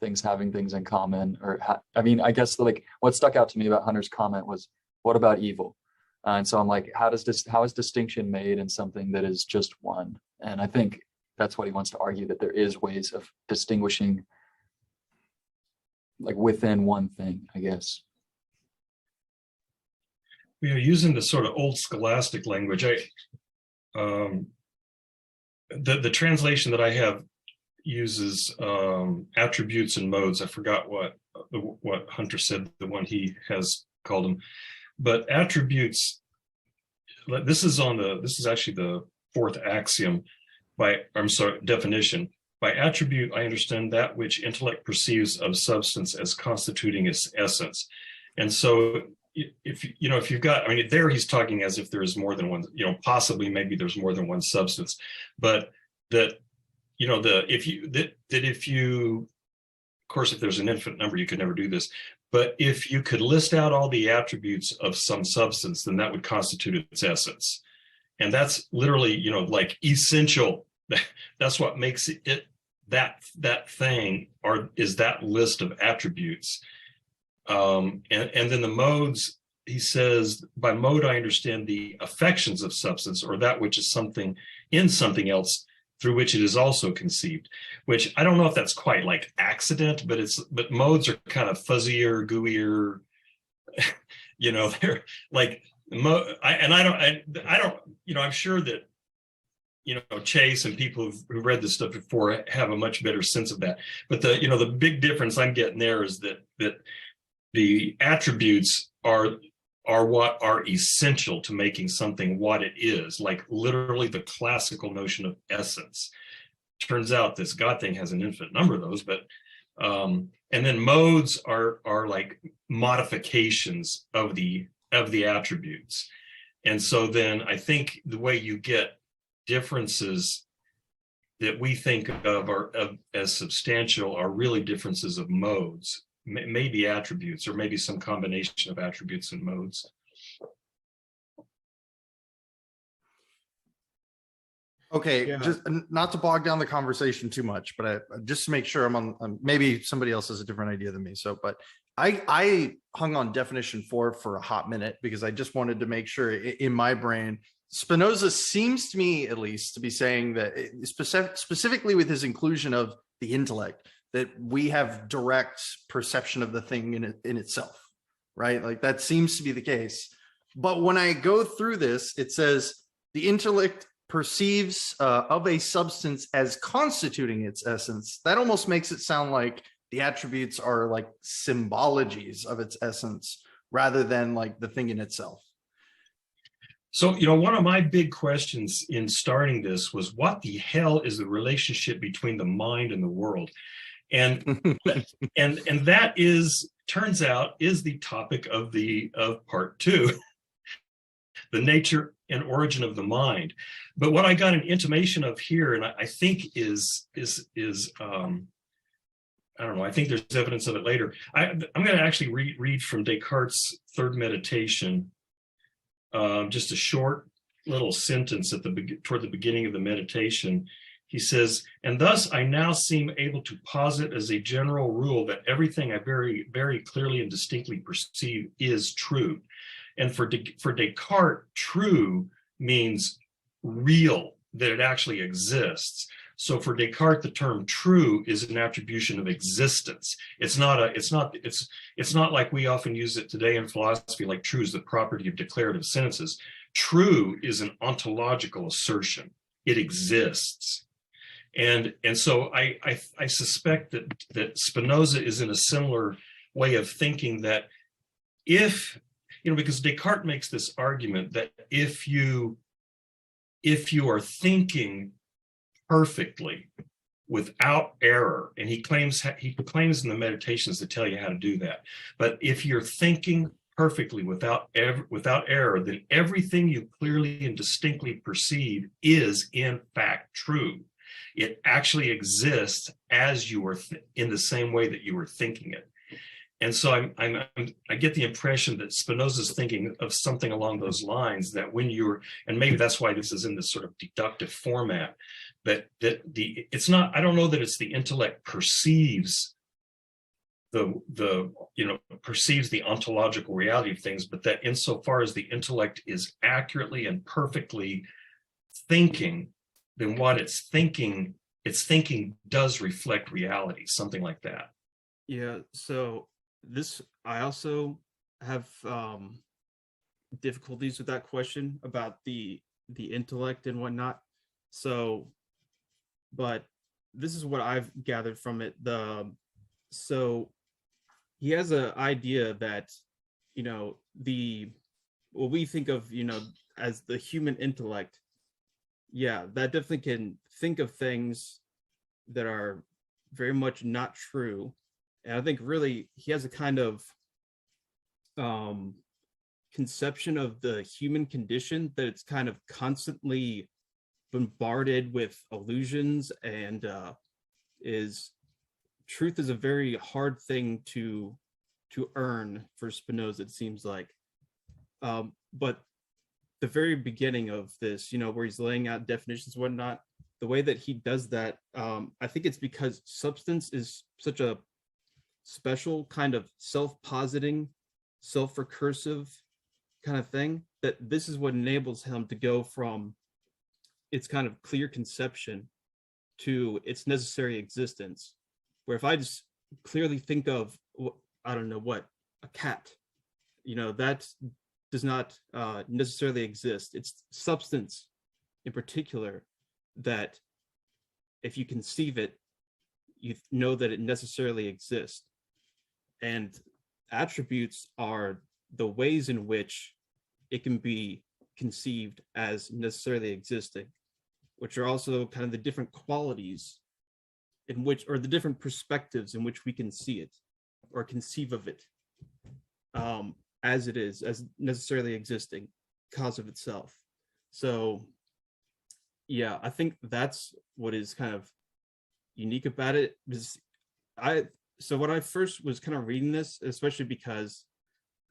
things having things in common, or I guess like what stuck out to me about Hunter's comment was, what about evil? And so I'm like, how is distinction made in something that is just one? And I think that's what he wants to argue, that there is ways of distinguishing like within one thing, I guess. Using the sort of old scholastic language, the translation that I have uses attributes and modes. I forgot what Hunter said, the one he has called them, but attributes. This is actually the fourth axiom definition. By attribute, I understand that which intellect perceives of substance as constituting its essence. And so if you've got, there he's talking as if there's more than one, possibly maybe there's more than one substance, but that, if you, of course, if there's an infinite number, you could never do this, but if you could list out all the attributes of some substance, then that would constitute its essence. And that's literally, like essential. That's what makes it that thing, or is that list of attributes. And then the modes, he says, by mode, I understand the affections of substance, or that which is something in something else through which it is also conceived, which I don't know if that's quite like accident, but modes are kind of fuzzier, gooier, they're like, I don't, I'm sure that, Chase and people who read this stuff before have a much better sense of that. But the big difference I'm getting there is that the attributes are what are essential to making something what it is, like literally the classical notion of essence. Turns out this God thing has an infinite number of those, but and then modes are like modifications of the attributes. And so then I think the way you get differences that we think of as substantial are really differences of modes, maybe attributes, or maybe some combination of attributes and modes. Okay, Yeah. just not to bog down the conversation too much, but just to make sure I'm on, maybe somebody else has a different idea than me. So, but I hung on definition 4 for a hot minute because I just wanted to make sure in my brain, Spinoza seems to me at least to be saying that specifically with his inclusion of the intellect, that we have direct perception of the thing in itself, right? Like that seems to be the case. But when I go through this, it says the intellect perceives of a substance as constituting its essence. That almost makes it sound like the attributes are like symbologies of its essence rather than like the thing in itself. So, one of my big questions in starting this was, what the hell is the relationship between the mind and the world? And and that turns out is the topic of part 2, the nature and origin of the mind. But what I got an intimation of here, and I think is I don't know, I think there's evidence of it later. I'm going to actually read from Descartes' third meditation, just a short little sentence toward the beginning of the meditation. He says, and thus I now seem able to posit as a general rule that everything I very, very clearly and distinctly perceive is true. And for Descartes, true means real, that it actually exists. So for Descartes, the term true is an attribution of existence. It's not like we often use it today in philosophy, like true is the property of declarative sentences. True is an ontological assertion. It exists. And so I suspect that Spinoza is in a similar way of thinking, that if, because Descartes makes this argument that if you are thinking perfectly without error, and he claims in the meditations to tell you how to do that, but if you're thinking perfectly without error, then everything you clearly and distinctly perceive is in fact true. It actually exists as you were in the same way that you were thinking it. And so I get the impression that Spinoza's thinking of something along those lines, that when and maybe that's why this is in this sort of deductive format, it's not, I don't know that it's the intellect perceives perceives the ontological reality of things, but that insofar as the intellect is accurately and perfectly thinking, then what its thinking does reflect reality, something like that. Yeah, so I also have difficulties with that question about the intellect and whatnot. So, but this is what I've gathered from it. So he has an idea that, what we think of, as the human intellect, yeah, that definitely can think of things that are very much not true. And I think really he has a kind of conception of the human condition that it's kind of constantly bombarded with illusions, and truth is a very hard thing to earn for Spinoza, it seems like. But the very beginning of this, where he's laying out definitions and whatnot, the way that he does that, I think it's because substance is such a special kind of self-positing, self-recursive kind of thing, that this is what enables him to go from its kind of clear conception to its necessary existence. Where if I just clearly think of, I don't know what, a cat, that does not necessarily exist. It's substance in particular that if you conceive it, you know that it necessarily exists. And attributes are the ways in which it can be conceived as necessarily existing, which are also kind of the different qualities in which, or the different perspectives in which we can see it or conceive of it as it is, as necessarily existing, cause of itself. So yeah, I think that's what is kind of unique about it. So when I first was kind of reading this, especially because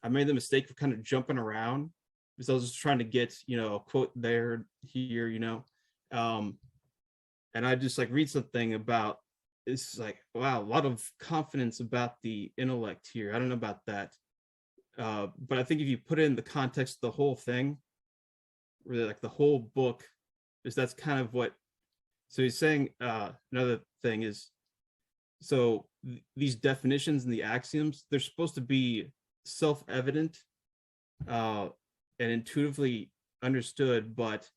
I made the mistake of kind of jumping around, because I was just trying to get, a quote there, here, and I just like read something about, it's like, wow, a lot of confidence about the intellect here. I don't know about that. But I think if you put it in the context of the whole thing, really like the whole book, is that's kind of what, so he's saying another thing is, so these definitions and the axioms, they're supposed to be self-evident and intuitively understood, but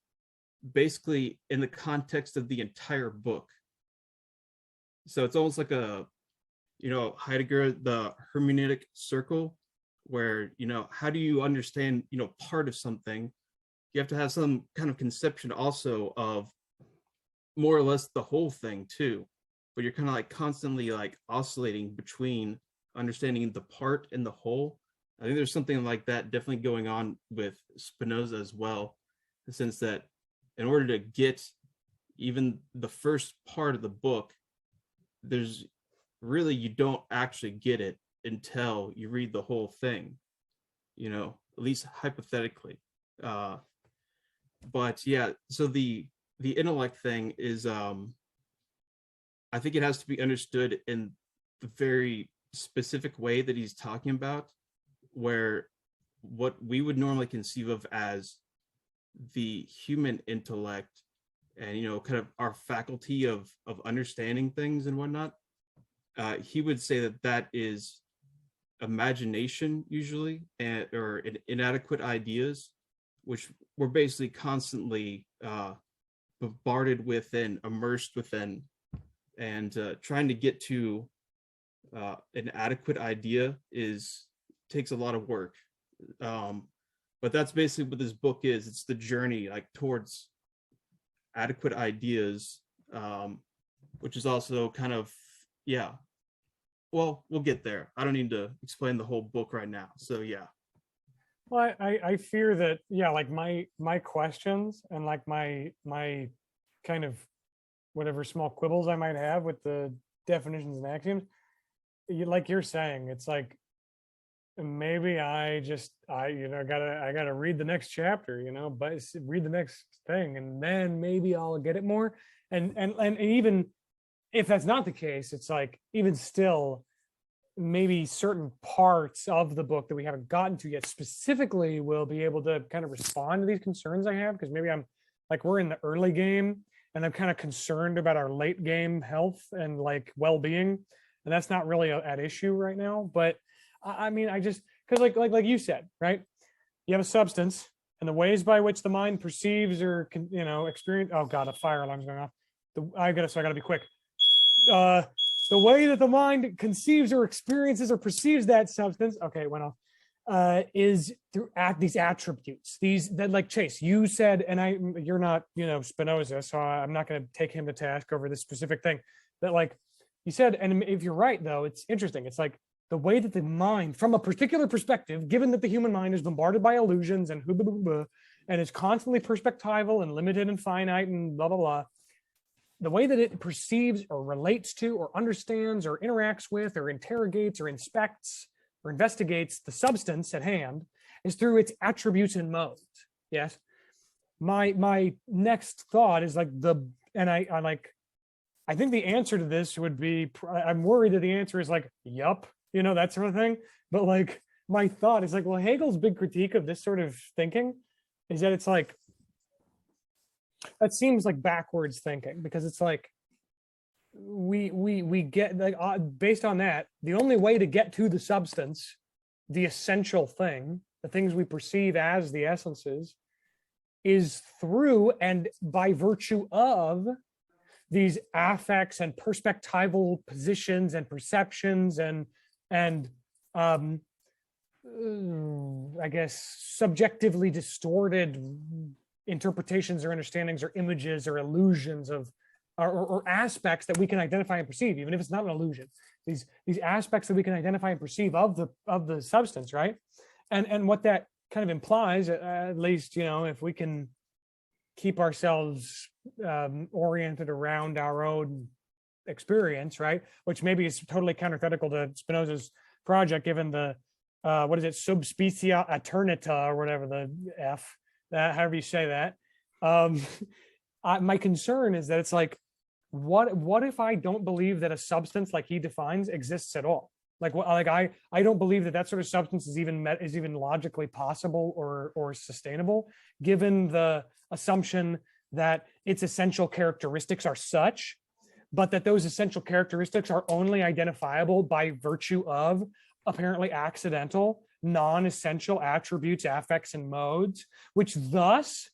basically in the context of the entire book. So it's almost like a, Heidegger, the hermeneutic circle, where, how do you understand, part of something? You have to have some kind of conception also of more or less the whole thing too, but you're kind of like constantly like oscillating between understanding the part and the whole. I think there's something like that definitely going on with Spinoza as well, in the sense that in order to get even the first part of the book, there's really, you don't actually get it until you read the whole thing, at least hypothetically. But yeah, so the intellect thing is, I think it has to be understood in the very specific way that he's talking about, where what we would normally conceive of as the human intellect and, kind of our faculty of understanding things and whatnot, he would say that that is imagination usually, or inadequate ideas, which we're basically constantly bombarded with and immersed within, and trying to get to an adequate idea takes a lot of work. But that's basically what this book is. It's the journey like towards adequate ideas, which is also kind of, yeah. Well, we'll get there. I don't need to explain the whole book right now. So yeah. Well, I fear that, yeah, like my questions and like my kind of whatever small quibbles I might have with the definitions and axioms, like you're saying, it's like maybe I gotta read the next chapter, but read the next thing, and then maybe I'll get it more. And even if that's not the case, it's like even still, maybe certain parts of the book that we haven't gotten to yet specifically will be able to kind of respond to these concerns I have, because maybe I'm like, we're in the early game and I'm kind of concerned about our late game health and like well-being, and that's not really at issue right now. But I mean, I just, because like you said, right, you have a substance and the ways by which the mind perceives or experience, oh god, a fire alarm's going off. I gotta be quick. The way that the mind conceives or experiences or perceives that substance, okay, it went off, is through these attributes. That, like Chase, you said, and you're not, Spinoza, so I'm not going to take him to task over this specific thing. That, like you said, and if you're right, though, it's interesting. It's like the way that the mind, from a particular perspective, given that the human mind is bombarded by illusions and and is constantly perspectival and limited and finite and blah blah blah. The way that it perceives or relates to or understands or interacts with or interrogates or inspects or investigates the substance at hand is through its attributes and modes. Yes. My next thought is like I think the answer to this would be, I'm worried that the answer is like, yup, that sort of thing. But like, my thought is like, well, Hegel's big critique of this sort of thinking is that it's like, that seems like backwards thinking, because it's like, we get like, based on that, the only way to get to the substance, the essential thing, the things we perceive as the essences, is through and by virtue of these affects and perspectival positions and perceptions and I guess subjectively distorted interpretations or understandings or images or illusions of or aspects that we can identify and perceive, even if it's not an illusion. These aspects that we can identify and perceive of the substance, right? And what that kind of implies, at least, you know, if we can keep ourselves oriented around our own experience, right? Which maybe is totally counterthetical to Spinoza's project, given the what is it, subspecia aeternita, or whatever the F, that, however you say that. My concern is that it's like, what if I don't believe that a substance like he defines exists at all? Like I don't believe that sort of substance is even logically possible or sustainable, given the assumption that its essential characteristics are such, but that those essential characteristics are only identifiable by virtue of apparently accidental, non-essential attributes, affects, and modes, which thus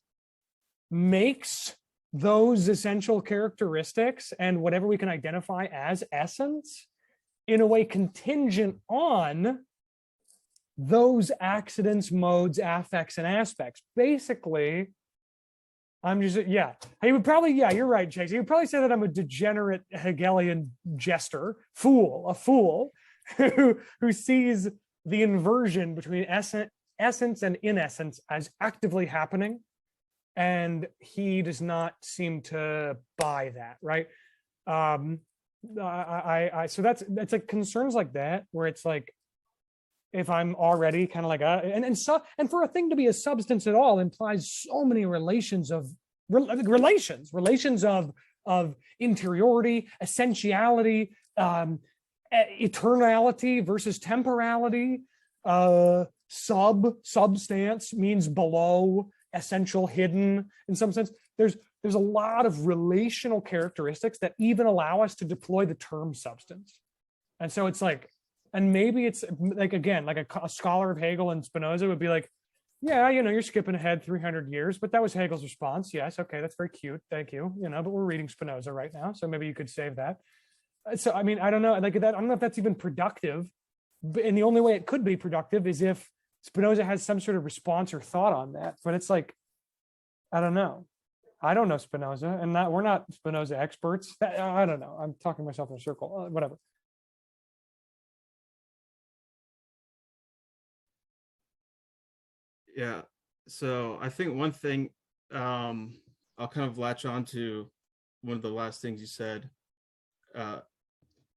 makes those essential characteristics and whatever we can identify as essence in a way contingent on those accidents, modes, affects, and aspects. Basically, I'm just, yeah, he would probably, yeah, you're right, Chase. He would probably say that I'm a degenerate Hegelian jester, a fool who sees the inversion between essence and in essence as actively happening. And he does not seem to buy that, right? So that's like concerns like that, where it's like, if I'm already kind of like and for a thing to be a substance at all implies so many relations of interiority, essentiality, eternality versus temporality. Substance means below, essential, hidden in some sense. There's a lot of relational characteristics that even allow us to deploy the term substance. And so it's like, and maybe it's like, again, like a scholar of Hegel and Spinoza would be like, yeah, you know, you're skipping ahead 300 years, but that was Hegel's response. Yes, okay, that's very cute, thank you. You know, but we're reading Spinoza right now, so maybe you could save that. So I mean, I don't know, like that. I don't know if that's even productive. And the only way it could be productive is if Spinoza has some sort of response or thought on that. But it's like, I don't know. I don't know Spinoza, and we're not Spinoza experts. I don't know. I'm talking myself in a circle. Whatever. Yeah. So I think one thing, I'll kind of latch on to one of the last things you said.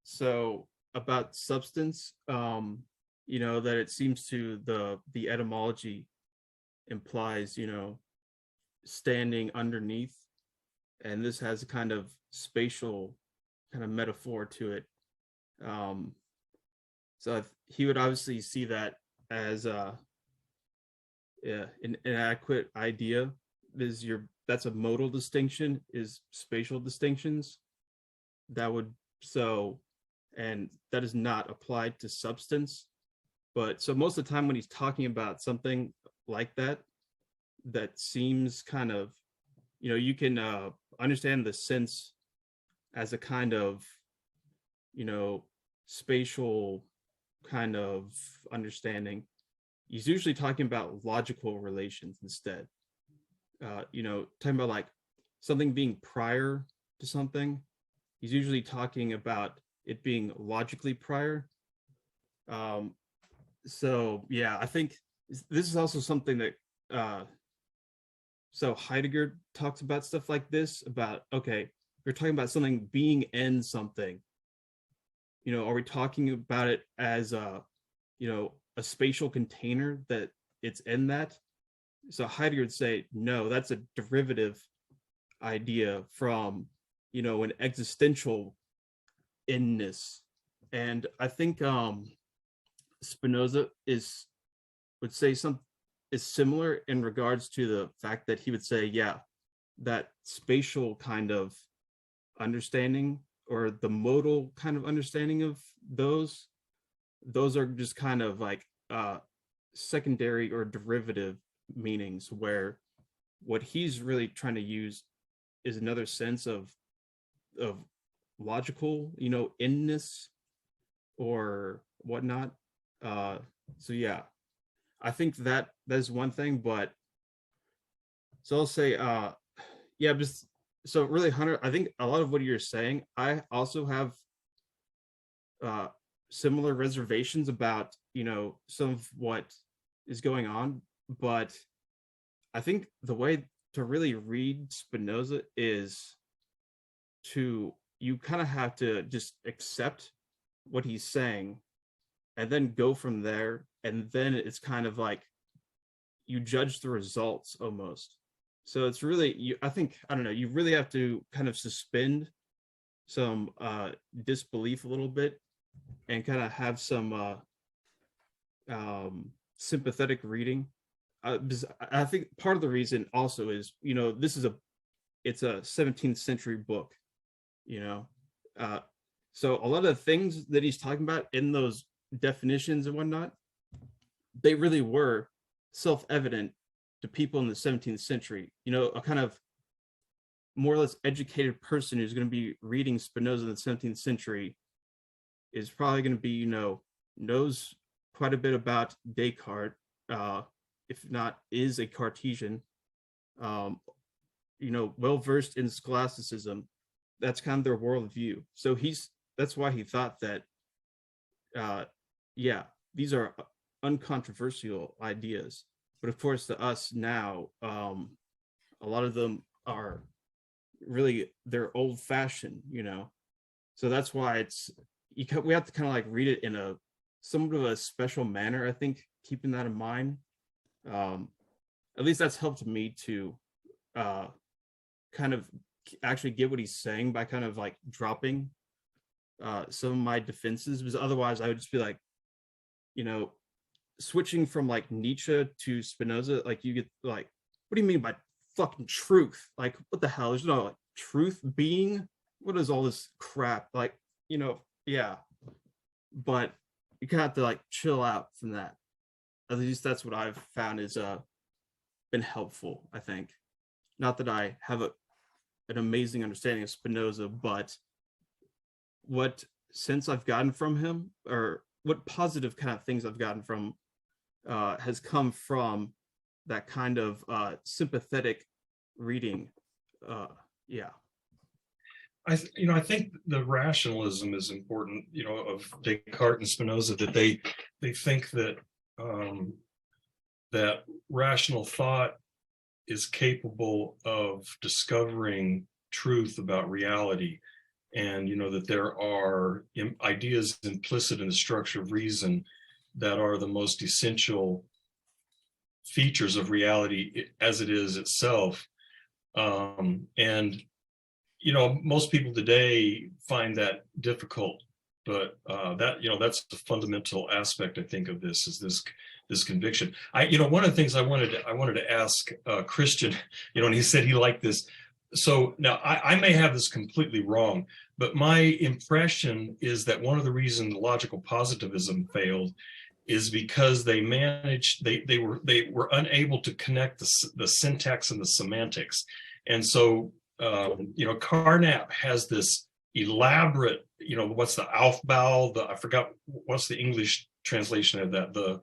So about substance, you know, that it seems to the etymology implies, you know, standing underneath, and this has a kind of spatial kind of metaphor to it. So he would obviously see that as an inadequate idea. That's a modal distinction, is spatial distinctions. And that is not applied to substance. But so most of the time when he's talking about something like that seems kind of, you know, you can understand the sense as a kind of, you know, spatial kind of understanding. He's usually talking about logical relations instead. You know, talking about like something being prior to something. He's usually talking about it being logically prior. So yeah, I think this is also something that so Heidegger talks about stuff like this, about, okay, we're talking about something being in something. You know, are we talking about it as you know, a spatial container that it's in that? So Heidegger would say, no, that's a derivative idea from, you know, an existential inness. And I think Spinoza would say something is similar in regards to the fact that he would say, yeah, that spatial kind of understanding or the modal kind of understanding of those are just kind of like secondary or derivative meanings, where what he's really trying to use is another sense of logical, inness or whatnot. So yeah, I think that is one thing, but so I'll say, yeah, just so really, Hunter, I think a lot of what you're saying, I also have similar reservations about, some of what is going on, but I think the way to really read Spinoza is you kind of have to just accept what he's saying and then go from there. And then it's kind of like you judge the results almost. So it's really, I don't know, you really have to kind of suspend some disbelief a little bit and kind of have some sympathetic reading. Because I think part of the reason also is, it's a 17th century book, so a lot of the things that he's talking about in those definitions and whatnot, they really were self-evident to people in the 17th century. A kind of more or less educated person who's going to be reading Spinoza in the 17th century is probably going to be, knows quite a bit about Descartes, if not is a Cartesian, well versed in scholasticism. That's kind of their worldview. So that's why he thought that, yeah, these are uncontroversial ideas. But of course, to us now, a lot of them are really, they're old fashioned, So that's why we have to kind of like read it in a somewhat of a special manner, I think, keeping that in mind. At least that's helped me to kind of actually get what he's saying by kind of like dropping some of my defenses, because otherwise I would just be like, switching from like Nietzsche to Spinoza, like you get like, what do you mean by fucking truth? Like, what the hell? There's no like truth being? What is all this crap? Like, yeah. But you kind of have to like chill out from that. At least that's what I've found is been helpful, I think. Not that I have an amazing understanding of Spinoza, but what sense I've gotten from him, or what positive kind of things I've gotten from has come from that kind of sympathetic reading. Yeah. I think the rationalism is important, of Descartes and Spinoza, that they think that that rational thought is capable of discovering truth about reality, and that there are ideas implicit in the structure of reason that are the most essential features of reality as it is itself. And most people today find that difficult, but that's the fundamental aspect, I think, of this, is this conviction. One of the things I wanted to ask Christian, and he said he liked this. So now I may have this completely wrong, but my impression is that one of the reasons logical positivism failed is because they were unable to connect the syntax and the semantics. And so Carnap has this elaborate, what's the Aufbau, I forgot what's the English translation of that, the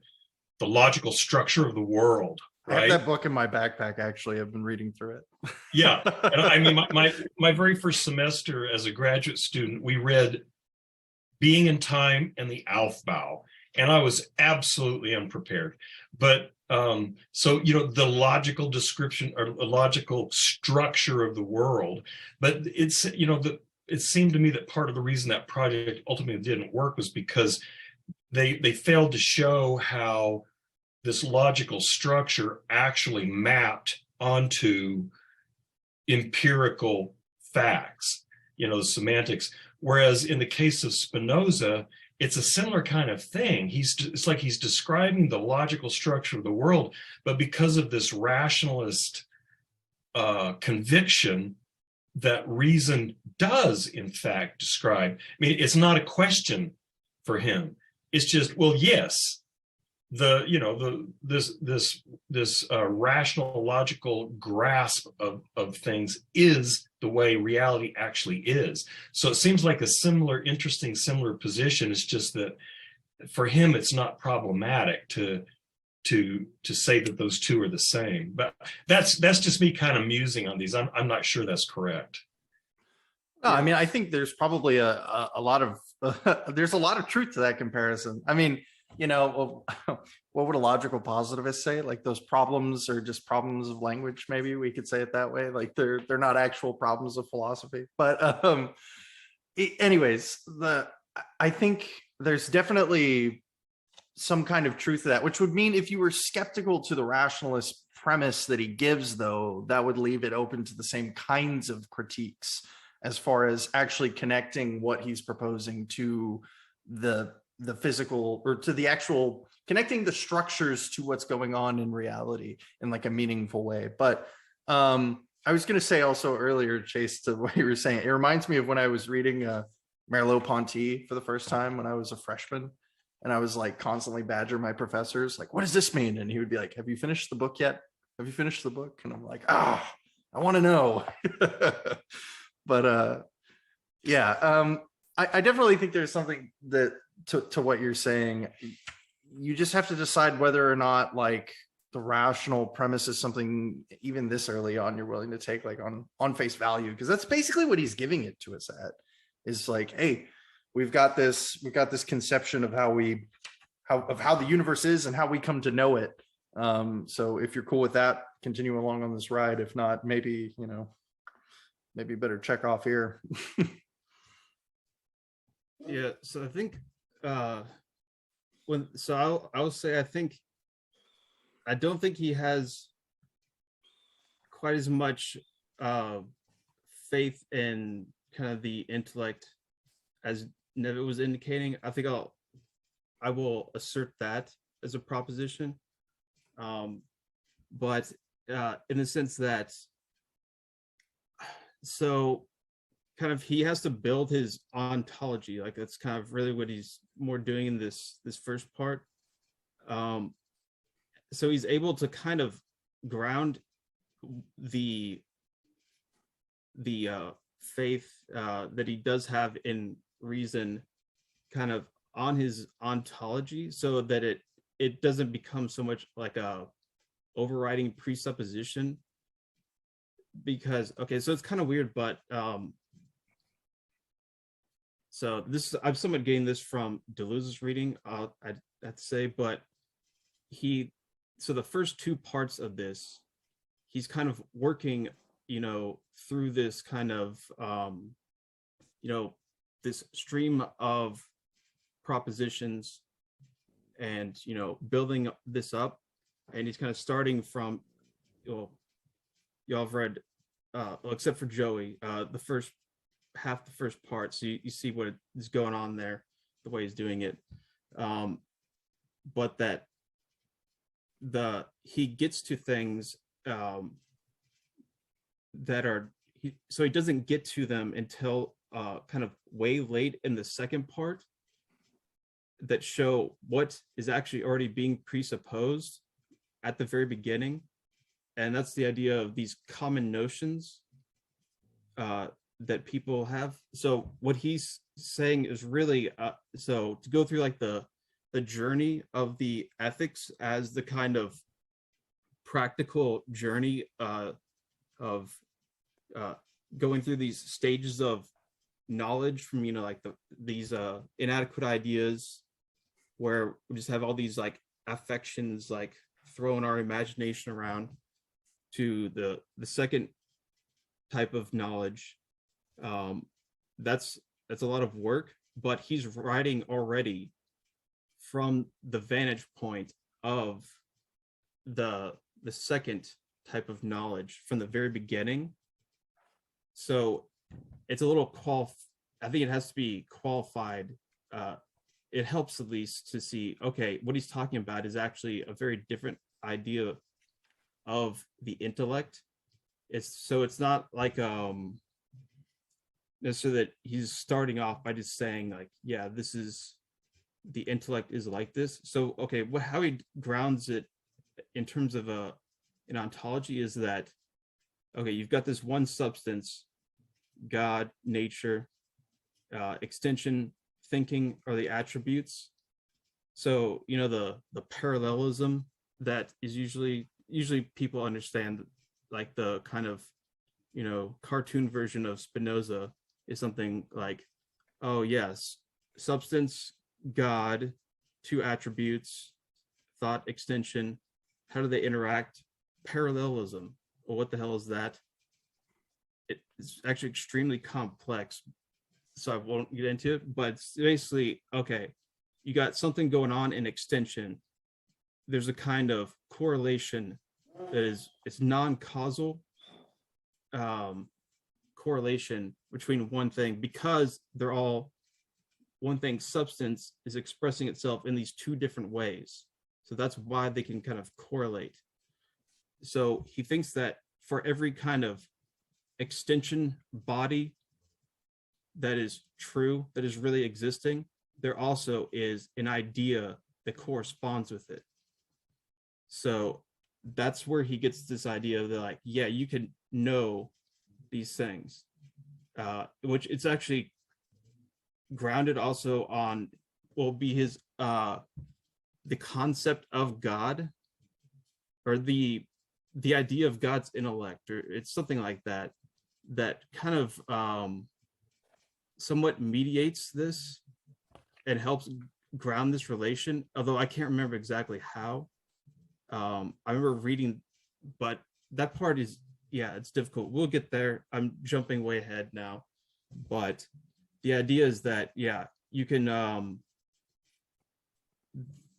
logical structure of the world. I have that book in my backpack, actually. I've been reading through it. Yeah. And I mean, my very first semester as a graduate student, we read Being in Time and the Aufbau, and I was absolutely unprepared. But so, the logical description or the logical structure of the world, but it's, it seemed to me that part of the reason that project ultimately didn't work was because they failed to show how this logical structure actually mapped onto empirical facts, the semantics. Whereas in the case of Spinoza, it's a similar kind of thing. It's like he's describing the logical structure of the world, but because of this rationalist conviction that reason does in fact describe. I mean, it's not a question for him. It's just, well, yes, this rational logical grasp of things is the way reality actually is. So it seems like a similar position. It's just that for him it's not problematic to say that those two are the same. But that's just me kind of musing on these. I'm not sure that's correct. No, I mean, I think there's probably a lot of there's a lot of truth to that comparison. I mean, what would a logical positivist say? Like, those problems are just problems of language. Maybe we could say it that way. Like, they're not actual problems of philosophy. But anyways, I think there's definitely some kind of truth to that, which would mean if you were skeptical to the rationalist premise that he gives, though, that would leave it open to the same kinds of critiques as far as actually connecting what he's proposing to the physical, or to the actual, connecting the structures to what's going on in reality in like a meaningful way. But I was going to say also earlier, Chase, to what you were saying, it reminds me of when I was reading Merleau-Ponty for the first time when I was a freshman, and I was like constantly badger my professors, like, what does this mean? And he would be like, have you finished the book yet? Have you finished the book? And I'm like, I want to know. But I definitely think there's something that to what you're saying. You just have to decide whether or not like the rational premise is something even this early on you're willing to take like on face value, because that's basically what he's giving it to us at. Is like, hey, we've got this conception of how the universe is and how we come to know it. So if you're cool with that, continue along on this ride. If not, maybe better check off here. Yeah, so I think I'll say I don't think he has quite as much faith in kind of the intellect as Nevitt was indicating. I think I will assert that as a proposition, but in the sense that, so kind of he has to build his ontology. Like, that's kind of really what he's more doing in this first part. So he's able to kind of ground the faith that he does have in reason kind of on his ontology, so that it doesn't become so much like a overriding presupposition. Because, okay, so it's kind of weird, but so this, I'm somewhat getting this from Deleuze's reading, I'd have to say, but so the first two parts of this, he's kind of working, through this kind of, this stream of propositions and, building this up. And he's kind of starting from, y'all have read, except for Joey, the first part. So you see what is going on there, the way he's doing it. But that he gets to things that are, so he doesn't get to them until kind of way late in the second part, that show what is actually already being presupposed at the very beginning. And that's the idea of these common notions that people have. So what he's saying is really, so to go through like the journey of the ethics as the kind of practical journey of going through these stages of knowledge from, like these inadequate ideas, where we just have all these like affections, like throwing our imagination around, to the second type of knowledge. That's a lot of work, but he's writing already from the vantage point of the second type of knowledge from the very beginning. So it's a little I think it has to be qualified it helps at least to see, okay, what he's talking about is actually a very different idea of the intellect. It's not like necessarily that he's starting off by just saying like, yeah, this is the intellect is like this. So okay, how he grounds it in terms of an ontology is that, okay, you've got this one substance, God, nature, extension, thinking are the attributes. So the parallelism that is usually people understand, like the kind of cartoon version of Spinoza is something like, oh yes, substance, God, two attributes, thought, extension, how do they interact? Parallelism. Well, what the hell is that? It's actually extremely complex, so I won't get into it, but it's basically, okay, you got something going on in extension. There's a kind of correlation that it's non-causal correlation between one thing, because they're all one thing. Substance is expressing itself in these two different ways, so that's why they can kind of correlate. So he thinks that for every kind of extension body that is true, that is really existing, there also is an idea that corresponds with it. So that's where he gets this idea that, like, yeah, you can know these things, which it's actually grounded also on, will be his the concept of God, or the idea of God's intellect, or it's something like that, that kind of somewhat mediates this and helps ground this relation, although I can't remember exactly how. I remember reading, but that part is, yeah, it's difficult. We'll get there. I'm jumping way ahead now, but the idea is that, yeah, you can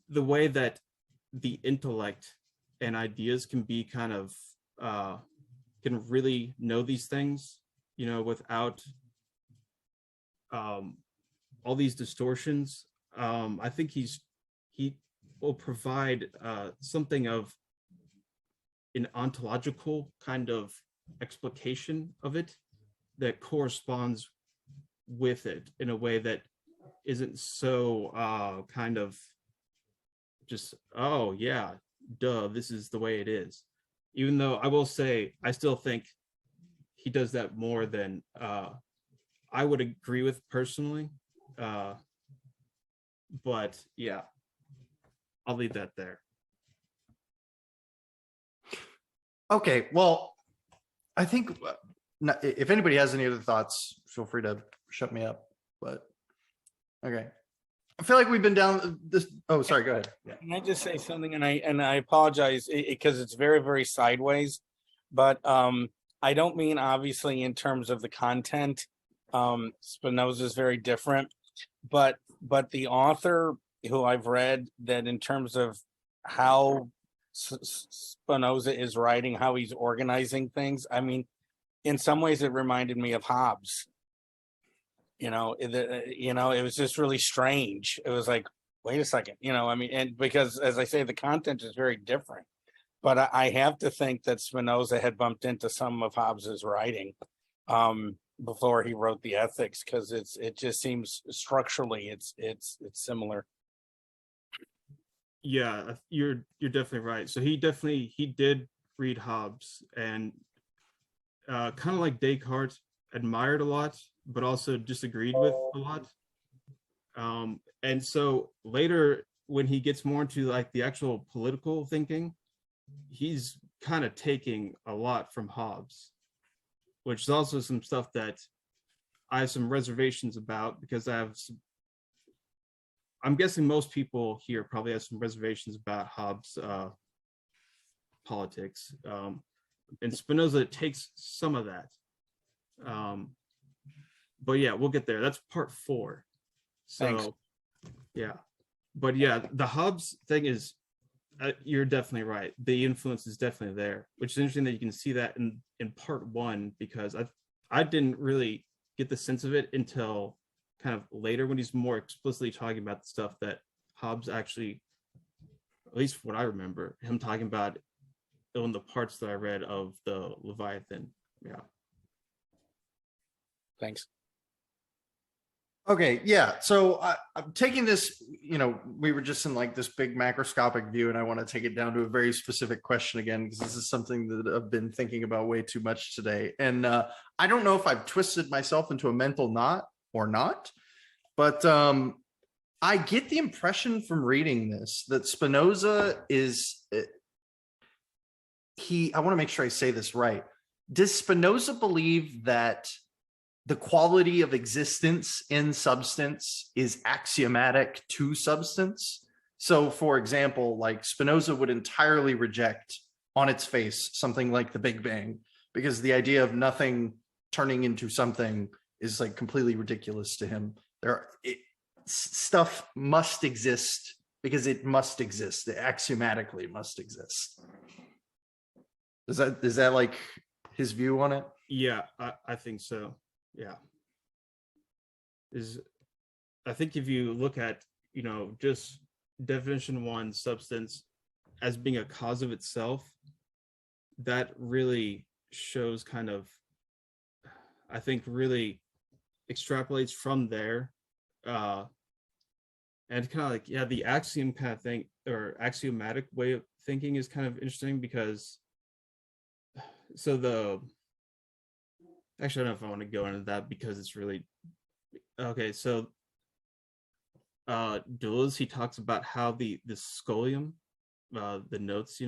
the way that the intellect and ideas can be kind of can really know these things, without all these distortions. I think he will provide something of an ontological kind of explication of it that corresponds with it in a way that isn't so kind of just, oh yeah, duh, this is the way it is. Even though I will say, I still think he does that more than I would agree with personally. But yeah, I'll leave that there. Okay, well, I think if anybody has any other thoughts, feel free to shut me up. But okay, I feel like we've been down this. Oh, sorry, go ahead. Yeah. Can I just say something? And I apologize because it's very, very sideways, but I don't mean obviously in terms of the content. Spinoza is very different, but the author who I've read, that in terms of how Spinoza is writing, how he's organizing things, I mean, in some ways it reminded me of Hobbes. It was just really strange. It was like, wait a second, I mean, and because, as I say, the content is very different. But I have to think that Spinoza had bumped into some of Hobbes's writing before he wrote the Ethics, because it just seems structurally it's similar. Yeah, you're definitely right. So he did read Hobbes, and kind of like Descartes, admired a lot, but also disagreed with a lot. And so later, when he gets more into like the actual political thinking, he's kind of taking a lot from Hobbes, which is also some stuff that I have some reservations about, because I'm guessing most people here probably have some reservations about Hobbes' politics. And Spinoza takes some of that. But yeah, we'll get there. That's part 4. So Thanks. Yeah, but yeah, the Hobbes thing is, you're definitely right. The influence is definitely there, which is interesting that you can see that in part 1, because I didn't really get the sense of it until kind of later when he's more explicitly talking about the stuff that Hobbes actually, at least what I remember, him talking about in the parts that I read of the Leviathan. Yeah. Thanks. Okay, yeah. So I'm taking this, we were just in like this big macroscopic view, and I want to take it down to a very specific question again, because this is something that I've been thinking about way too much today. And I don't know if I've twisted myself into a mental knot or not, but I get the impression from reading this that Spinoza is, I want to make sure I say this right. Does Spinoza believe that the quality of existence in substance is axiomatic to substance? So for example, like Spinoza would entirely reject on its face something like the Big Bang, because the idea of nothing turning into something is like completely ridiculous to him. Stuff must exist because it must exist. It axiomatically must exist. Is that like his view on it? Yeah, I think so. Yeah. I think if you look at, just definition 1, substance as being a cause of itself, that really shows kind of, I think really extrapolates from there. And kind of like, yeah, the axiom kind of thing, or axiomatic way of thinking is kind of interesting, because actually, I don't know if I want to go into that, because it's really okay. So Deleuze, he talks about how the scholium, the notes,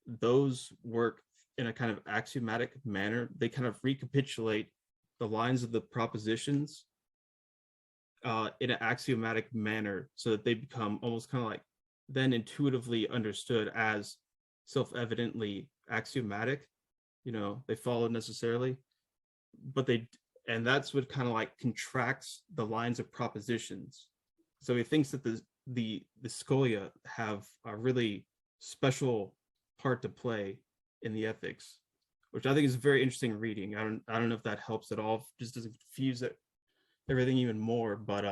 those work in a kind of axiomatic manner. They kind of recapitulate the lines of the propositions in an axiomatic manner, so that they become almost kind of like then intuitively understood as self-evidently axiomatic. They follow necessarily, but and that's what kind of like contracts the lines of propositions. So he thinks that the scholia have a really special part to play in the ethics, which I think is very interesting reading. I don't know if that helps at all, just doesn't confuse everything even more. But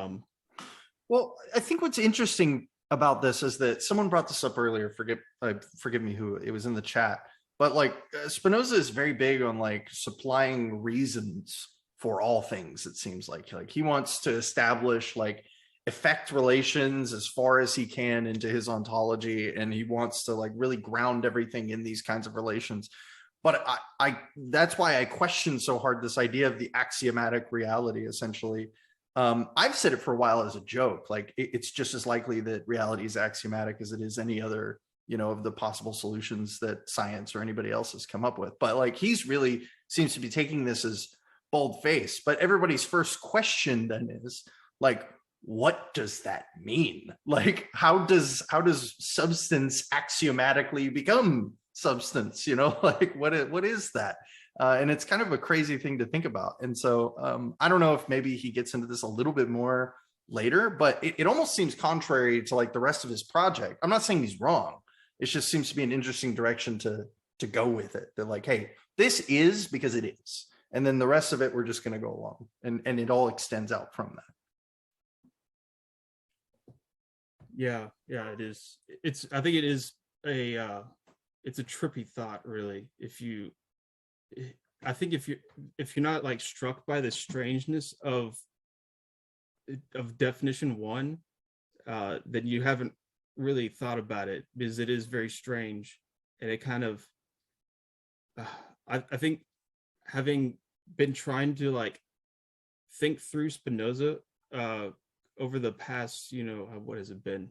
well, I think what's interesting about this is that someone brought this up earlier. Forgive me who it was in the chat, but like Spinoza is very big on like supplying reasons for all things. It seems like he wants to establish like effect relations as far as he can into his ontology, and he wants to like really ground everything in these kinds of relations. But I that's why I question so hard this idea of the axiomatic reality. Essentially, I've said it for a while as a joke. Like it's just as likely that reality is axiomatic as it is any other, of the possible solutions that science or anybody else has come up with. But like he's really seems to be taking this as bold face. But everybody's first question then is like, what does that mean? Like, how does substance axiomatically become substance? Like what is that? And it's kind of a crazy thing to think about. And so I don't know if maybe he gets into this a little bit more later, but it almost seems contrary to like the rest of his project. I'm not saying he's wrong. It just seems to be an interesting direction to go with it. That like, hey, this is because it is. And then the rest of it, we're just going to go along. And it all extends out from that. yeah, it is. I think it is it's a trippy thought, really. I think if you're not like struck by the strangeness of definition 1, then you haven't really thought about it, because it is very strange. And it kind of I think, having been trying to like think through Spinoza over the past, what has it been?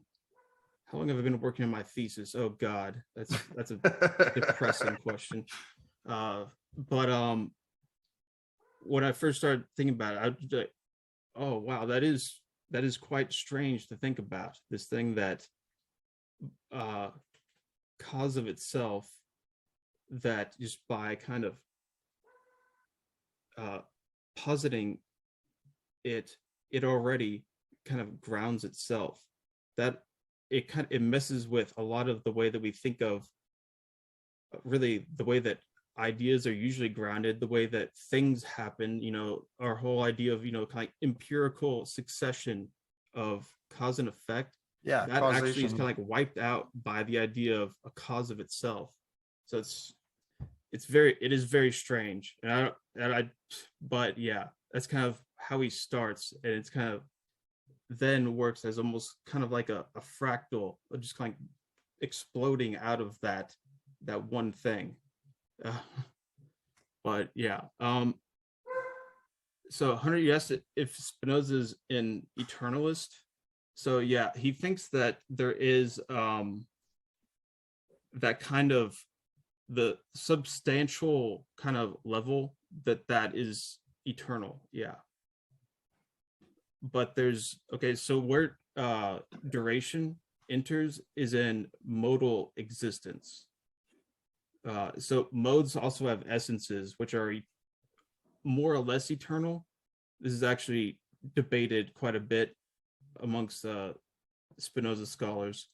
How long have I been working on my thesis? Oh God, that's a depressing question. But when I first started thinking about it, I was like, oh wow, that is quite strange to think about. This thing that cause of itself, that just by kind of positing it already kind of grounds itself. That it messes with a lot of the way that we think of, really the way that ideas are usually grounded, the way that things happen, our whole idea of, kind of empirical succession of cause and effect, Yeah, that actually is causation. kind of like wiped out by the idea of a cause of itself. So it is very strange. But yeah, that's kind of how he starts. And it's kind of then works as almost kind of like a fractal, just kind of exploding out of that one thing. But yeah, so Hunter, you asked if Spinoza's an eternalist. So yeah, he thinks that there is that kind of the substantial kind of level that is eternal. Yeah. But so where duration enters is in modal existence. So modes also have essences, which are more or less eternal. This is actually debated quite a bit amongst Spinoza scholars,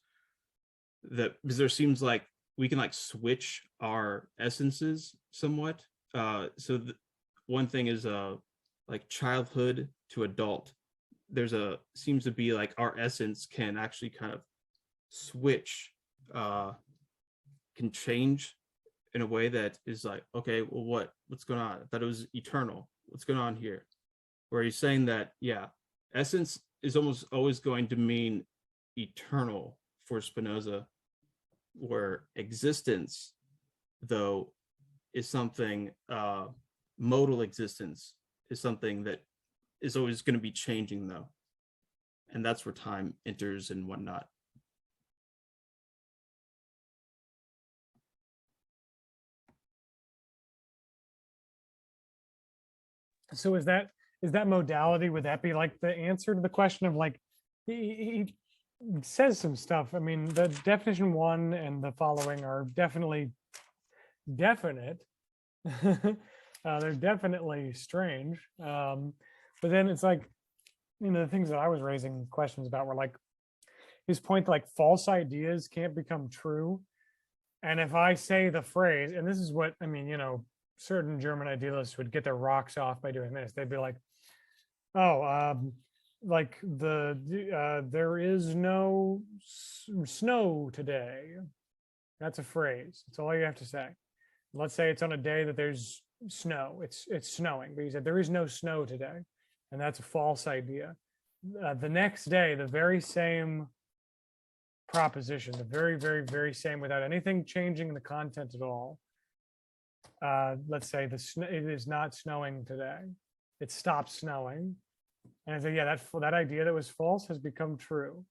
because there seems like we can like switch our essences somewhat. One thing is like childhood to adult. Seems to be like our essence can actually kind of switch, can change in a way that is like, okay, well, what's going on? I thought it was eternal. What's going on here? Where he's saying that, yeah, essence is almost always going to mean eternal for Spinoza, where existence, though, is something, modal existence is something that is always going to be changing, though. And that's where time enters and whatnot. So is that modality, would that be like the answer to the question of like, he says some stuff. I mean, the definition 1 and the following are definitely definite. They're definitely strange. But then it's like, the things that I was raising questions about were like his point, like false ideas can't become true. And if I say the phrase, and this is what I mean, certain German idealists would get their rocks off by doing this. They'd be like, oh, like there is no snow today. That's a phrase. That's all you have to say. Let's say it's on a day that there's snow. It's snowing, but he said there is no snow today, and that's a false idea. The next day, the very same proposition, the very, very, very same, without anything changing in the content at all. Let's say it is not snowing today. It stopped snowing. And I say, yeah, that idea that was false has become true.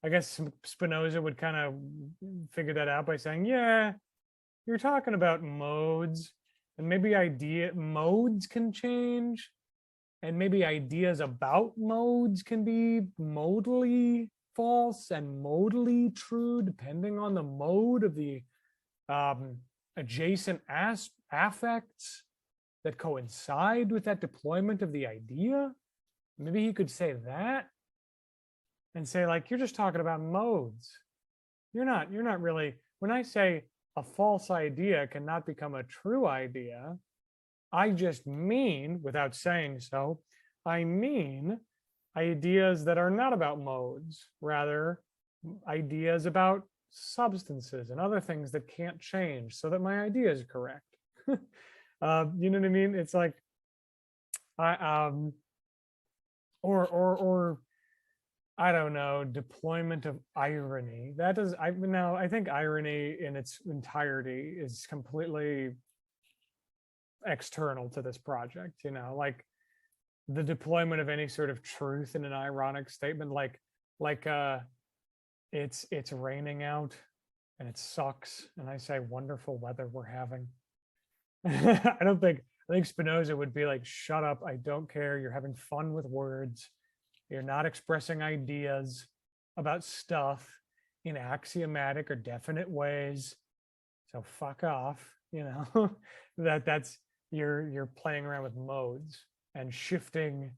I guess Spinoza would kind of figure that out by saying, yeah, you're talking about modes, and maybe modes can change, and maybe ideas about modes can be modally false and modally true, depending on the mode of the adjacent affects that coincide with that deployment of the idea. Maybe he could say that and say, like, you're just talking about modes. You're not really, when I say a false idea cannot become a true idea, I just mean, without saying so, I mean ideas that are not about modes, rather ideas about substances and other things that can't change, so that my idea is correct. You know what I mean? It's like, or I don't know, deployment of irony. That does, I think irony in its entirety is completely external to this project, like the deployment of any sort of truth in an ironic statement, like it's raining out and it sucks, and I say wonderful weather we're having. I think Spinoza would be like, shut up, I don't care, you're having fun with words, you're not expressing ideas about stuff in axiomatic or definite ways, so fuck off. That's you're playing around with modes and shifting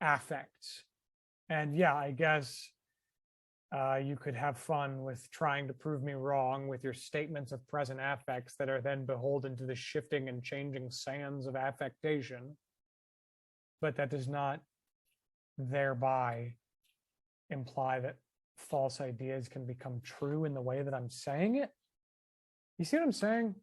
affects. And yeah, I guess you could have fun with trying to prove me wrong with your statements of present affects that are then beholden to the shifting and changing sands of affectation. But that does not thereby imply that false ideas can become true in the way that I'm saying it. You see what I'm saying?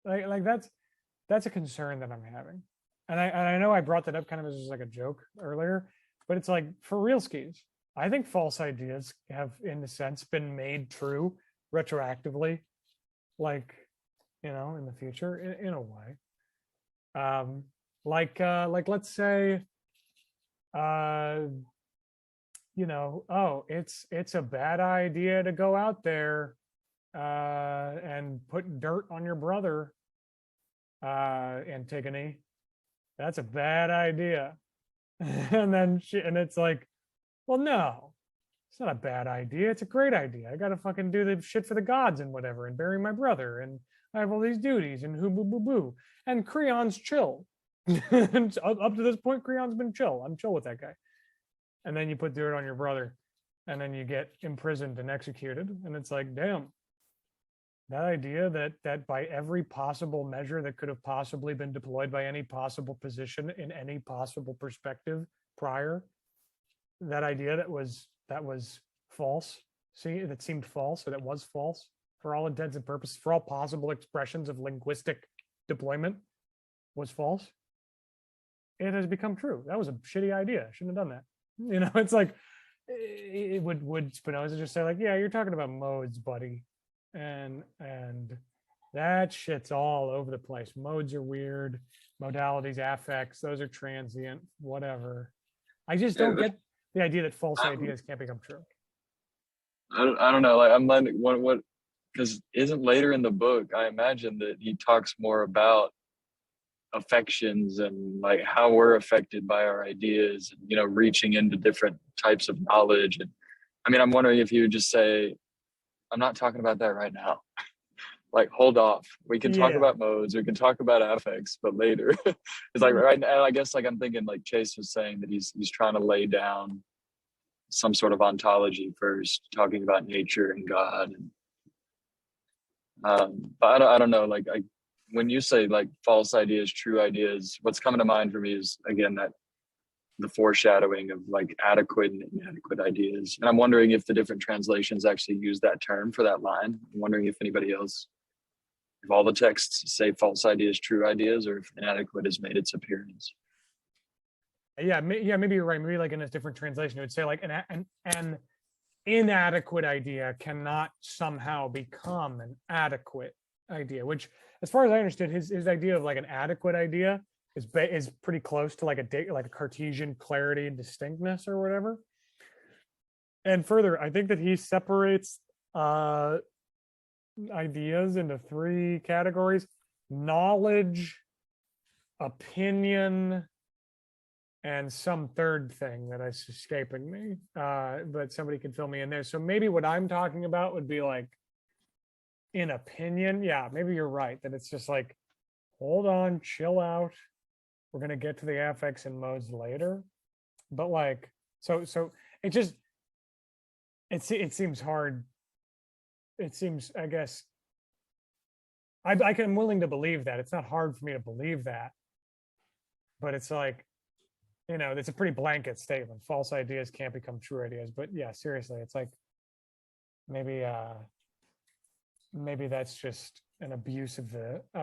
Like that's a concern that I'm having. And I know I brought that up kind of as just like a joke earlier, but it's like for real skis. I think false ideas have, in a sense, been made true retroactively, like, you know, in the future, in a way. Like let's say, you know, oh, it's a bad idea to go out there and put dirt on your brother, Antigone. That's a bad idea. And then and it's like, well, no, it's not a bad idea. It's a great idea. I got to fucking do the shit for the gods and whatever and bury my brother. And I have all these duties and hoo boo boo boo. And Creon's chill. And up to this point, Creon's been chill. I'm chill with that guy. And then you put dirt on your brother and then you get imprisoned and executed. And it's like, damn, that idea that by every possible measure that could have possibly been deployed by any possible position in any possible perspective prior, that idea that was false, see, that seemed false, that it was false for all intents and purposes, for all possible expressions of linguistic deployment, was false. It has become true. That was a shitty idea. I shouldn't have done that. You know, it's like, it would Spinoza just say like, yeah, you're talking about modes, buddy, and that shit's all over the place. Modes are weird, modalities, affects, those are transient, whatever. I just don't get the idea that false ideas can't become true. I don't know. Like I'm like what because isn't later in the book, I imagine that he talks more about affections and like how we're affected by our ideas and, you know, reaching into different types of knowledge. And I mean, I'm wondering if you would just say, I'm not talking about that right now. Like, hold off. We can talk about modes, we can talk about affects, but later. It's like right now, I guess like I'm thinking like Chase was saying that he's trying to lay down some sort of ontology first, talking about nature and God. And but I don't know, like when you say like false ideas, true ideas, what's coming to mind for me is again that the foreshadowing of like adequate and inadequate ideas. And I'm wondering if the different translations actually use that term for that line. I'm wondering if anybody else, if all the texts say false ideas, true ideas, or if inadequate has made its appearance. Yeah, maybe you're right. Maybe like in a different translation, it would say like an inadequate idea cannot somehow become an adequate idea, which, as far as I understood, his idea of like an adequate idea is pretty close to like a Cartesian clarity and distinctness or whatever. And further, I think that he separates ideas into three categories: knowledge, opinion, and some third thing that is escaping me. But somebody can fill me in there. So maybe what I'm talking about would be like, in opinion, yeah, maybe you're right, that it's just like, hold on, chill out. We're going to get to the affects and modes later. But like, so it just, it seems hard. It seems, I guess, I'm willing to believe that. It's not hard for me to believe that. But it's like, you know, it's a pretty blanket statement. False ideas can't become true ideas. But yeah, seriously, it's like, maybe that's just an abuse of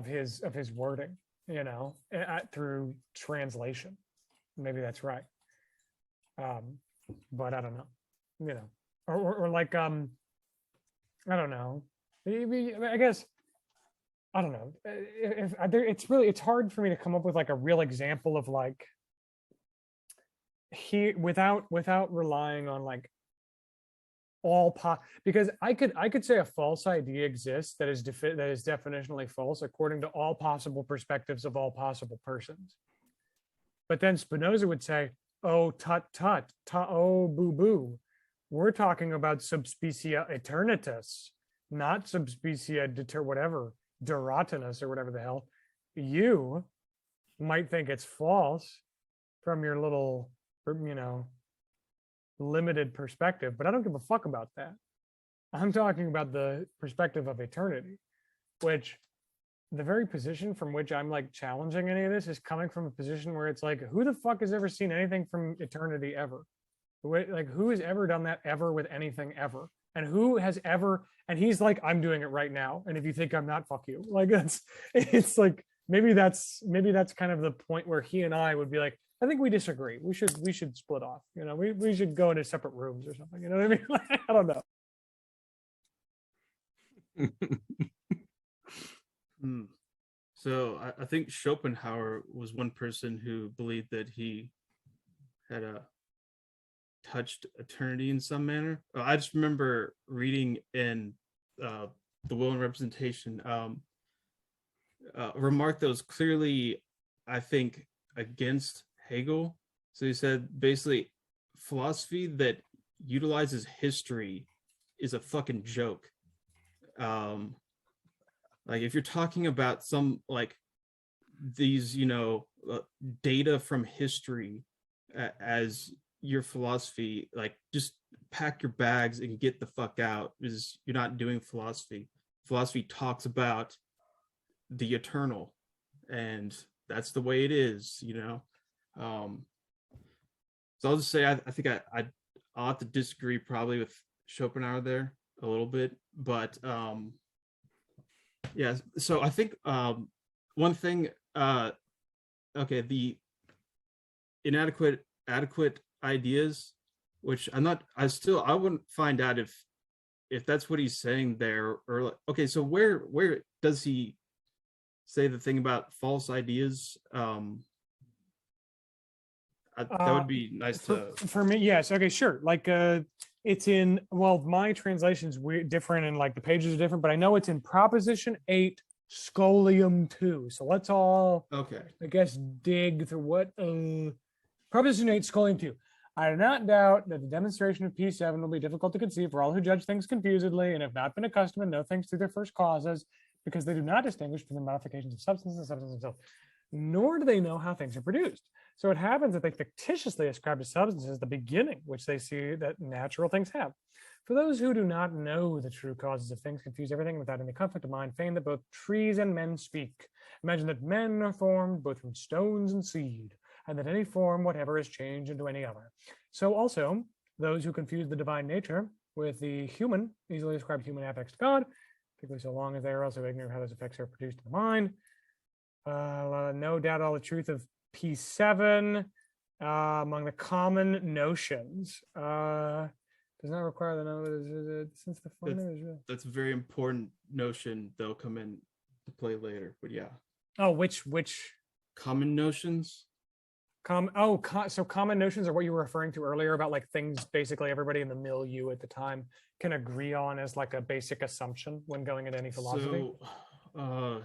his wording, you know, through translation. Maybe that's right. But I don't know, you know, or like I don't know. Maybe, I guess, I don't know. It's hard for me to come up with like a real example of like without relying on like because I could say a false idea exists that is definitionally false according to all possible perspectives of all possible persons. But then Spinoza would say, oh, tut, oh, boo boo. We're talking about subspecia aeternitas, not subspecia duratinus or whatever the hell. You might think it's false from your little, you know, limited perspective, but I don't give a fuck about that. I'm talking about the perspective of eternity, which the very position from which I'm like challenging any of this is coming from a position where it's like, who the fuck has ever seen anything from eternity ever? Like, who has ever done that ever with anything ever? And who has ever, and he's like, I'm doing it right now. And if you think I'm not, fuck you. Like, it's like, maybe that's kind of the point where he and I would be like, I think we disagree. We should split off. You know, we should go into separate rooms or something. You know what I mean? Like, I don't know. So I think Schopenhauer was one person who believed that he had touched eternity in some manner. I just remember reading in The Will and Representation a remark that was clearly, I think, against Hegel. So he said basically philosophy that utilizes history is a fucking joke. Like if you're talking about some like these, you know, data from history as your philosophy, like just pack your bags and get the fuck out, because you're not doing philosophy. Philosophy talks about the eternal, and that's the way it is, you know. So I'll just say I think I'll have to disagree probably with Schopenhauer there a little bit, but yeah. So I think one thing, okay, the adequate ideas, which I wouldn't find out if that's what he's saying there, or okay, so where does he say the thing about false ideas? That would be nice for me. Yes. Okay, sure. Like it's in, well, my translation's weird, different, and like the pages are different, but I know it's in Proposition 8 Scholium 2. So let's all, okay, I guess, dig through what Proposition 8 Scholium 2. I do not doubt that the demonstration of P7 will be difficult to conceive for all who judge things confusedly and have not been accustomed to know things through their first causes, because they do not distinguish between the modifications of substance and substance themselves, nor do they know how things are produced. So it happens that they fictitiously ascribe to substances the beginning, which they see that natural things have. For those who do not know the true causes of things, confuse everything without any conflict of mind, feign that both trees and men speak. Imagine that men are formed both from stones and seed, and that any form whatever is changed into any other. So also, those who confuse the divine nature with the human easily ascribe human affects to God, particularly so long as they are also ignorant of how those effects are produced in the mind. No doubt all the truth of P7 among the common notions does not require the knowledge since the that's a very important notion that'll come in to play later, but yeah. Oh, which Common notions? So common notions are what you were referring to earlier about like things basically everybody in the milieu at the time can agree on as like a basic assumption when going into any philosophy. So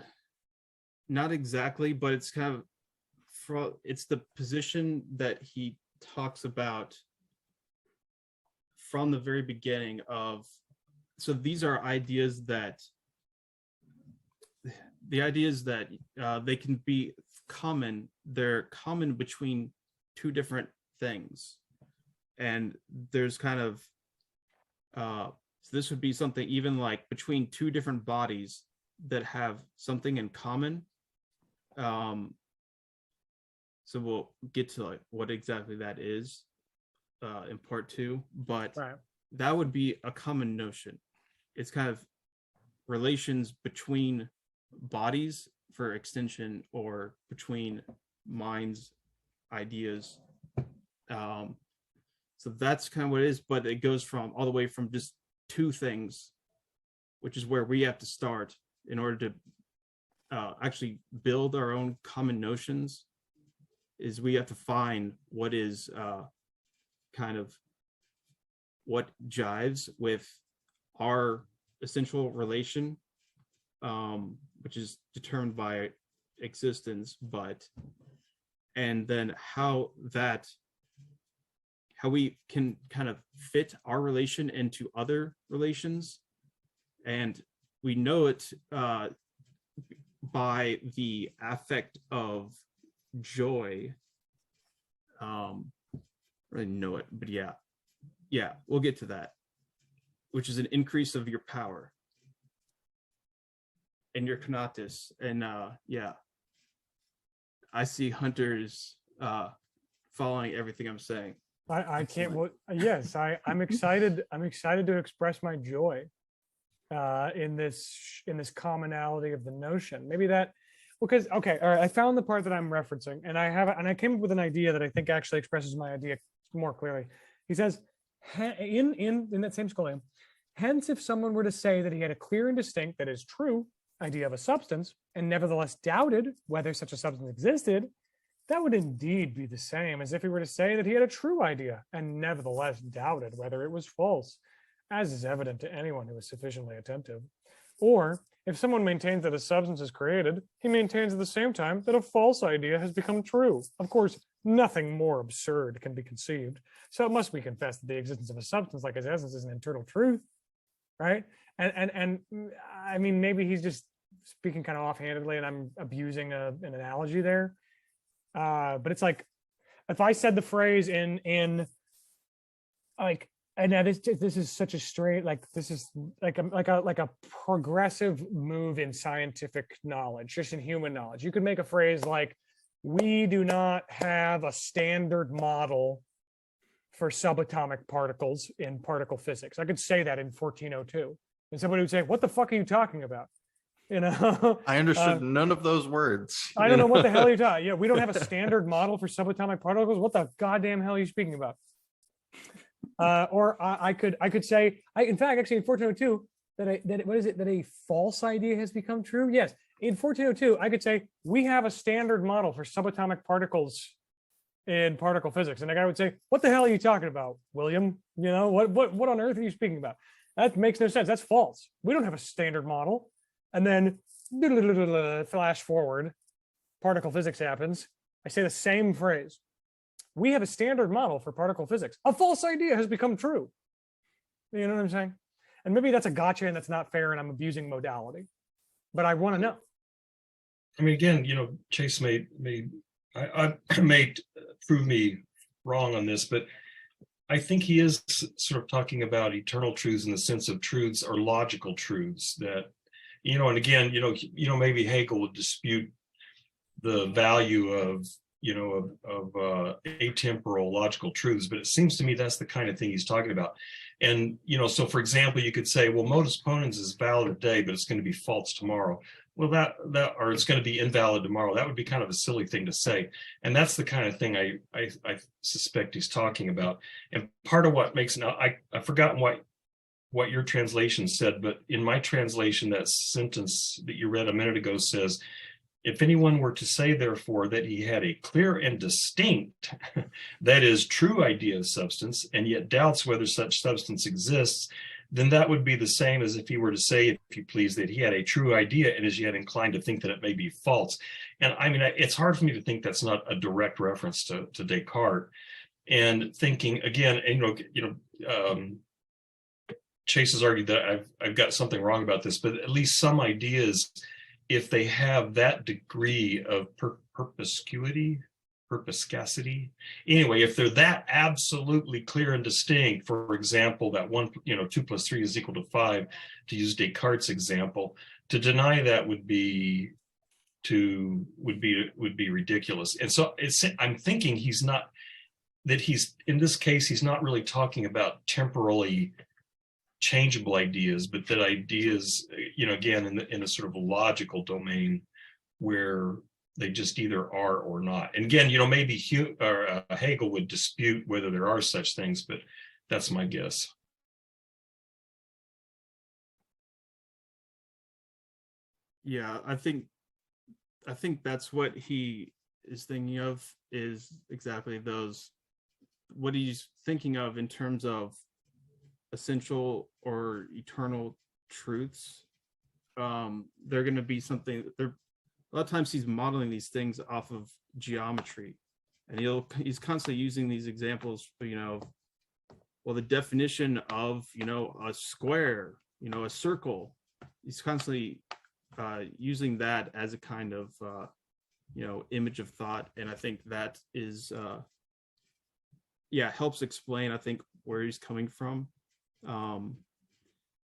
not exactly, but it's kind of it's the position that he talks about from the very beginning of, so these are ideas that they can be common. They're common between two different things, and there's kind of so this would be something even like between two different bodies that have something in common. So we'll get to like what exactly that is in part 2, but Right. that would be a common notion. It's kind of relations between bodies for extension, or between minds, ideas. So that's kind of what it is, but it goes from all the way from just two things, which is where we have to start in order to actually build our own common notions, is we have to find what is kind of what jives with our essential relation, which is determined by existence, and then how we can kind of fit our relation into other relations. And we know it by the affect of joy. Really know it, but yeah. Yeah, we'll get to that, which is an increase of your power and your conatus. And yeah, I see hunters following everything I'm saying. I can't. Well, yes, I'm excited. I'm excited to express my joy in this commonality of the notion. Maybe that because okay, all right. I found the part that I'm referencing, and I came up with an idea that I think actually expresses my idea more clearly. He says in that same scholium, hence, if someone were to say that he had a clear and distinct, that is true, idea of a substance, and nevertheless doubted whether such a substance existed, that would indeed be the same as if he were to say that he had a true idea and nevertheless doubted whether it was false, as is evident to anyone who is sufficiently attentive. Or if someone maintains that a substance is created, he maintains at the same time that a false idea has become true. Of course, nothing more absurd can be conceived. So it must be confessed that the existence of a substance like its essence is an internal truth, right? And I mean, maybe he's just speaking kind of offhandedly, and I'm abusing an analogy there. But it's like if I said the phrase in like, and now this is such a straight, like this is like a progressive move in scientific knowledge, just in human knowledge. You could make a phrase like, we do not have a standard model for subatomic particles in particle physics. I could say that in 1402, and somebody would say, what the fuck are you talking about? You know, I understood none of those words. I don't know what the hell you're talking. Yeah, we don't have a standard model for subatomic particles. What the goddamn hell are you speaking about? Or I could say, in fact, actually in 1402, that a false idea has become true. Yes, in 1402, I could say we have a standard model for subatomic particles in particle physics, and the guy would say, "What the hell are you talking about, William? You know, what on earth are you speaking about? That makes no sense. That's false. We don't have a standard model." And then flash forward, particle physics happens. I say the same phrase. We have a standard model for particle physics. A false idea has become true. You know what I'm saying? And maybe that's a gotcha and that's not fair and I'm abusing modality, but I want to know. I mean, again, you know, Chase may prove me wrong on this, but I think he is sort of talking about eternal truths in the sense of truths or logical truths that, you know, and again, maybe Hegel would dispute the value of, atemporal logical truths, but it seems to me that's the kind of thing he's talking about. And, so for example, you could say, well, modus ponens is valid today, but it's going to be false tomorrow. Well, or it's going to be invalid tomorrow. That would be kind of a silly thing to say. And that's the kind of thing I suspect he's talking about. And part of what makes, now I've forgotten what your translation said, but in my translation, that sentence that you read a minute ago says, if anyone were to say, therefore, that he had a clear and distinct, that is, true idea of substance, and yet doubts whether such substance exists, then that would be the same as if he were to say, if you please, that he had a true idea and is yet inclined to think that it may be false. And I mean, it's hard for me to think that's not a direct reference to Descartes. And thinking again, Chase has argued that I've got something wrong about this, but at least some ideas, if they have that degree of perspicacity, anyway, if they're that absolutely clear and distinct, for example, that 2 + 3 is equal to 5, to use Descartes' example, to deny that would be ridiculous. And so I'm thinking he's in this case, he's not really talking about temporally changeable ideas, but that ideas, again, in a sort of a logical domain where they just either are or not. And again, maybe Hegel would dispute whether there are such things, but that's my guess. Yeah, I think that's what he is thinking of, is exactly those, what he's thinking of in terms of essential or eternal truths. They're going to be something, a lot of times he's modeling these things off of geometry, and he's constantly using these examples, well, the definition of, a square, a circle, he's constantly using that as a kind of, image of thought. And I think that is, helps explain, I think, where he's coming from.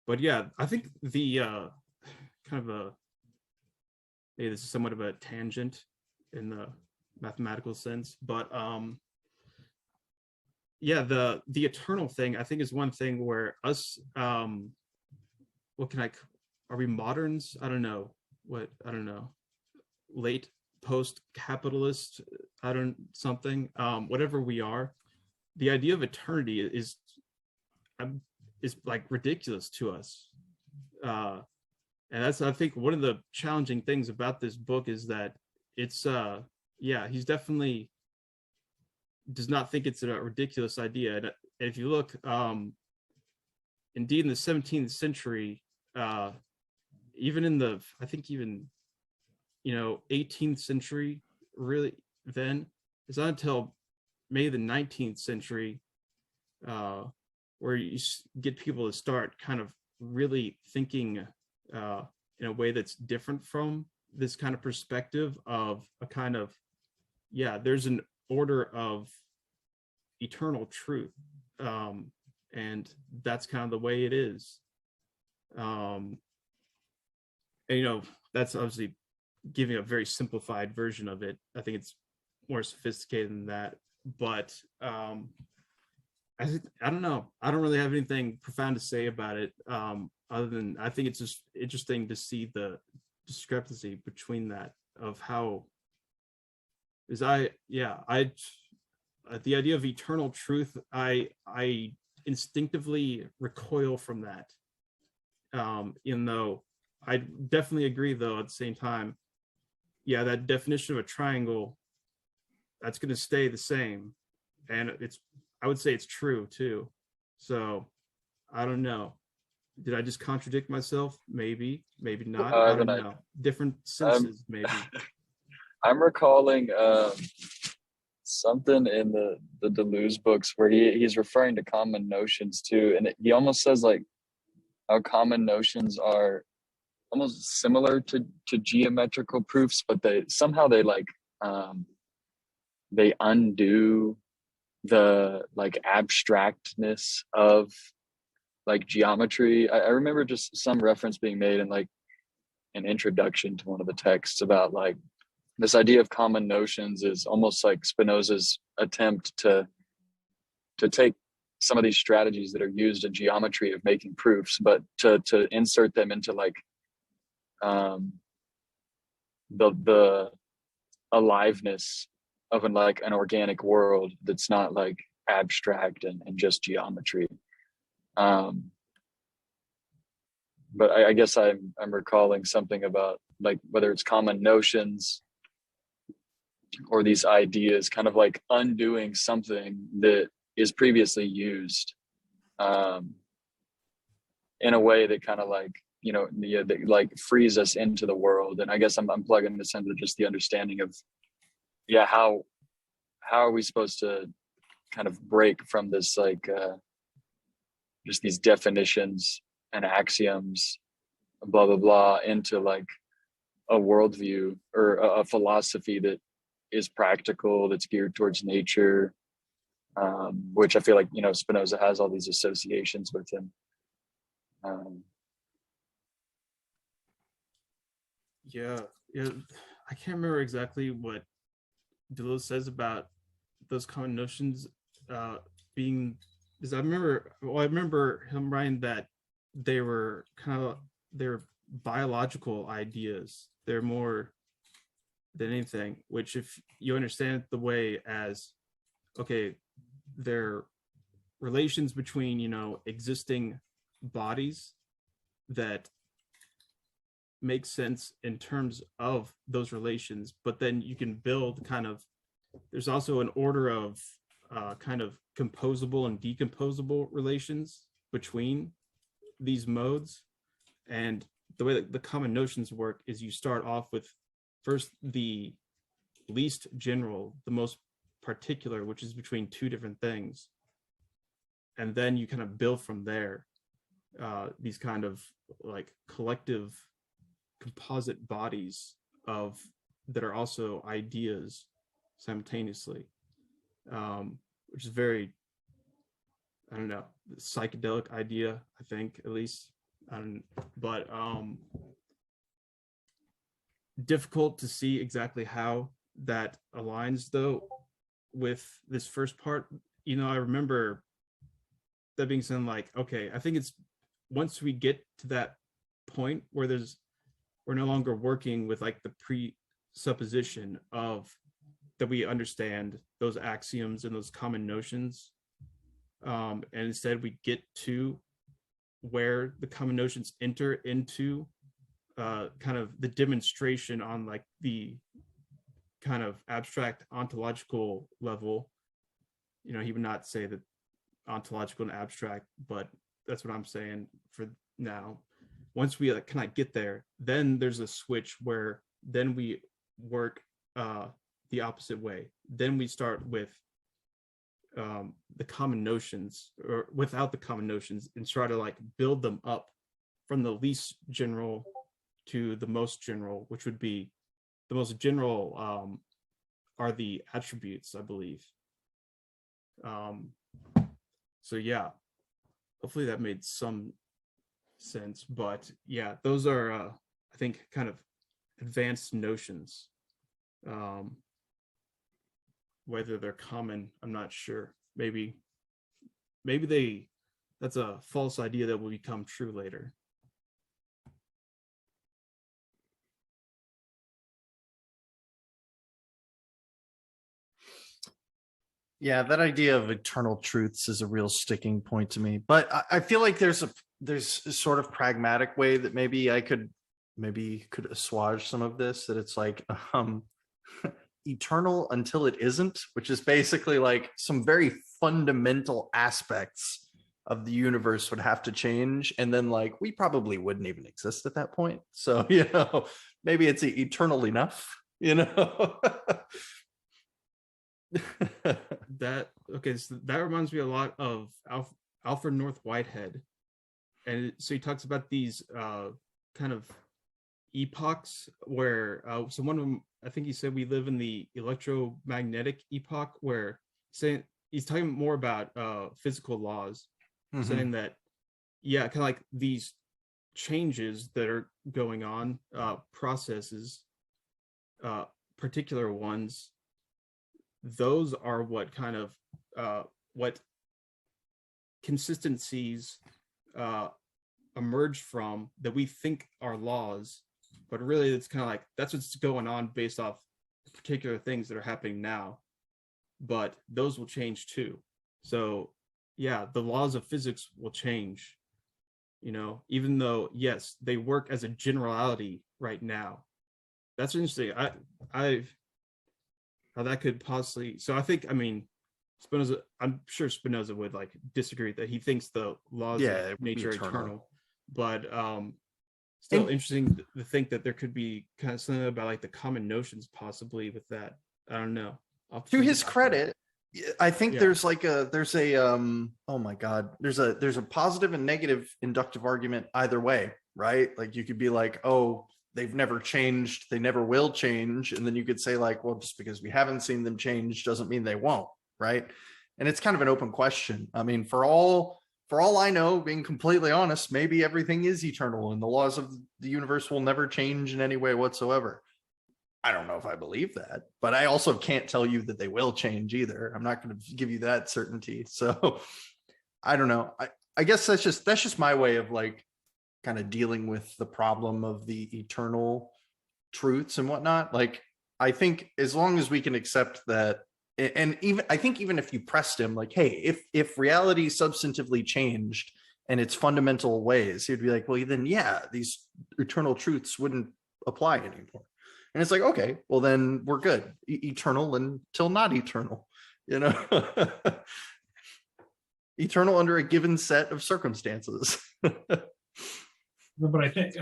But yeah, I think the kind of a, maybe this is somewhat of a tangent in the mathematical sense, but yeah, the eternal thing I think is one thing where us, what can I, are we moderns? I don't know, late post-capitalist, I don't, something, whatever we are, the idea of eternity is like ridiculous to us. And that's, I think, one of the challenging things about this book is that it's yeah, he's definitely does not think it's a ridiculous idea. And if you look, indeed in the 17th century, even in the, I think even, 18th century, really, then it's not until maybe the 19th century where you get people to start kind of really thinking in a way that's different from this kind of perspective of a kind of, yeah, there's an order of eternal truth, and that's kind of the way it is. And that's obviously giving a very simplified version of it. I think it's more sophisticated than that, but I don't know, I don't really have anything profound to say about it, other than I think it's just interesting to see the discrepancy between that, of how is the idea of eternal truth, I instinctively recoil from that, even though I definitely agree, though, at the same time, yeah, that definition of a triangle, that's going to stay the same, and I would say it's true too. So I don't know, did I just contradict myself? Maybe not. I don't know, different senses, maybe. I'm recalling something in the Deleuze books where he's referring to common notions too, and he almost says like how common notions are almost similar to geometrical proofs, but they undo the like abstractness of like geometry. I remember just some reference being made in like an introduction to one of the texts about like this idea of common notions is almost like Spinoza's attempt to take some of these strategies that are used in geometry of making proofs, but to insert them into like the aliveness of an organic world that's not like abstract and just geometry. But I guess I'm recalling something about like whether it's common notions or these ideas kind of like undoing something that is previously used in a way that kind of like, that like frees us into the world. And I guess I'm plugging this into just the understanding of, yeah, how are we supposed to kind of break from this like just these definitions and axioms, blah blah blah, into like a worldview or a philosophy that is practical, that's geared towards nature, which I feel like Spinoza has all these associations with him. Yeah, I can't remember exactly what Deleuze says about those common notions being, because I remember him writing that they're biological ideas. They're more than anything, which if you understand the way as, okay, they're relations between, existing bodies that make sense in terms of those relations, but then you can build there's also an order of kind of composable and decomposable relations between these modes. And the way that the common notions work is you start off with first the least general, the most particular, which is between two different things. And then you kind of build from there, these kind of like collective composite bodies that are also ideas simultaneously, which is very I don't know, psychedelic idea, I think, at least. But difficult to see exactly how that aligns though with this first part. I remember that being said, like, okay, I think it's once we get to that point where we're no longer working with like the presupposition of that we understand those axioms and those common notions, and instead we get to where the common notions enter into kind of the demonstration on like the kind of abstract ontological level. He would not say that ontological and abstract, but that's what I'm saying for now. Once we like, kind of get there, then there's a switch where then we work the opposite way. Then we start with the common notions, or without the common notions, and try to like build them up from the least general to the most general, which would be the most general are the attributes, I believe. So yeah, hopefully that made some sense. But yeah, those are I think kind of advanced notions. Whether they're common, I'm not sure. Maybe that's a false idea that will become true later. Yeah, that idea of eternal truths is a real sticking point to me. But I feel like there's a sort of pragmatic way that maybe could assuage some of this. That it's like eternal until it isn't, which is basically like some very fundamental aspects of the universe would have to change, and then like we probably wouldn't even exist at that point. So maybe it's eternal enough. So that reminds me a lot of Alfred North Whitehead, and so he talks about these kind of epochs where so one of them, I think he said we live in the electromagnetic epoch, where he's talking more about physical laws, saying that kind of like these changes that are going on, processes, particular ones, those are what kind of what consistencies emerge from that we think are laws, but really it's kind of like that's what's going on based off particular things that are happening now, but those will change too. So yeah, the laws of physics will change, even though yes, they work as a generality right now. That's interesting. How that could possibly, so I mean Spinoza, I'm sure Spinoza would like disagree that he thinks the laws of nature are eternal, but still interesting to think that there could be kind of something about like the common notions possibly with that. I don't know. To his credit, I think there's a oh my god, there's a positive and negative inductive argument either way, right? Like you could be like, oh, they've never changed, they never will change, and then you could say like, well, just because we haven't seen them change doesn't mean they won't, right? And it's kind of an open question. I mean, for all I know, being completely honest, maybe everything is eternal and the laws of the universe will never change in any way whatsoever. I don't know if I believe that, but I also can't tell you that they will change either. I'm not going to give you that certainty. So I don't know. I guess that's just my way of like kind of dealing with the problem of the eternal truths and whatnot. Like, I think as long as we can accept that, and even I think even if you pressed him like, hey, if reality substantively changed in its fundamental ways, he'd be like, well, then yeah, these eternal truths wouldn't apply anymore. And it's like, okay, well then we're good. Eternal until not eternal, eternal under a given set of circumstances. No, but I think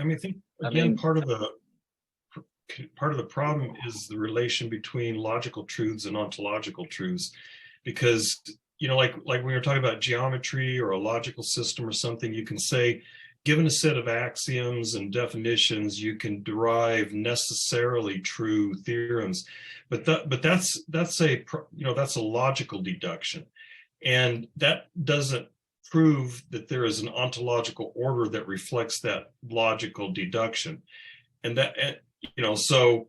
again, part of the problem is the relation between logical truths and ontological truths, because like when we were talking about geometry or a logical system or something, you can say, given a set of axioms and definitions, you can derive necessarily true theorems, but that's a logical deduction, and that doesn't prove that there is an ontological order that reflects that logical deduction. And that, so,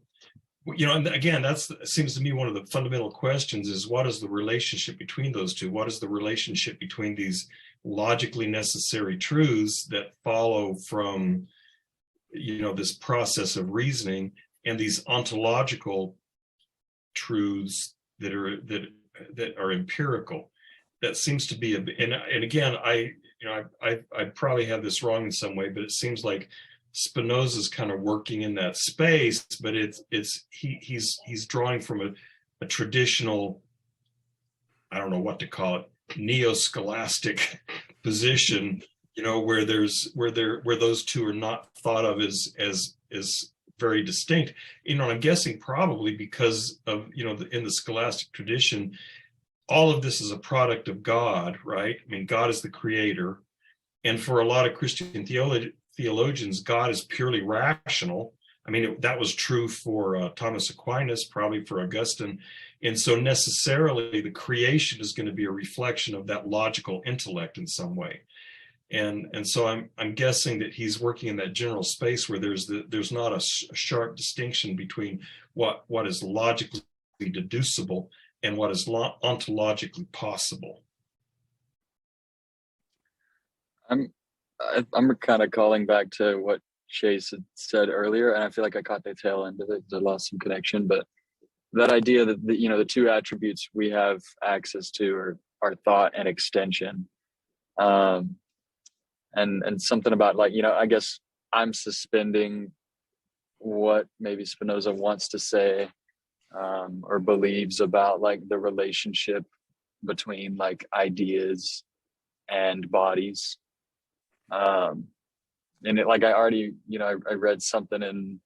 and again, that's seems to me one of the fundamental questions is, what is the relationship between those two? What is the relationship between these logically necessary truths that follow from, this process of reasoning, and these ontological truths that are empirical? That seems to be and again, I probably have this wrong in some way, but it seems like Spinoza's kind of working in that space, but he's drawing from a traditional, I don't know what to call it, neo-scholastic position, where those two are not thought of as very distinct. I'm guessing probably because of, in the scholastic tradition, all of this is a product of God, right? I mean, God is the creator. And for a lot of Christian theologians, God is purely rational. I mean, that was true for Thomas Aquinas, probably for Augustine. And so necessarily the creation is going to be a reflection of that logical intellect in some way. And so I'm guessing that he's working in that general space where there's not a sharp distinction between what is logically deducible and what is ontologically possible. I'm kind of calling back to what Chase had said earlier, and I feel like I caught the tail end of it. I lost some connection, but that idea that the two attributes we have access to are thought and extension, and something about I guess I'm suspending what maybe Spinoza wants to say or believes about the relationship between ideas and bodies. And it, I already, I read something in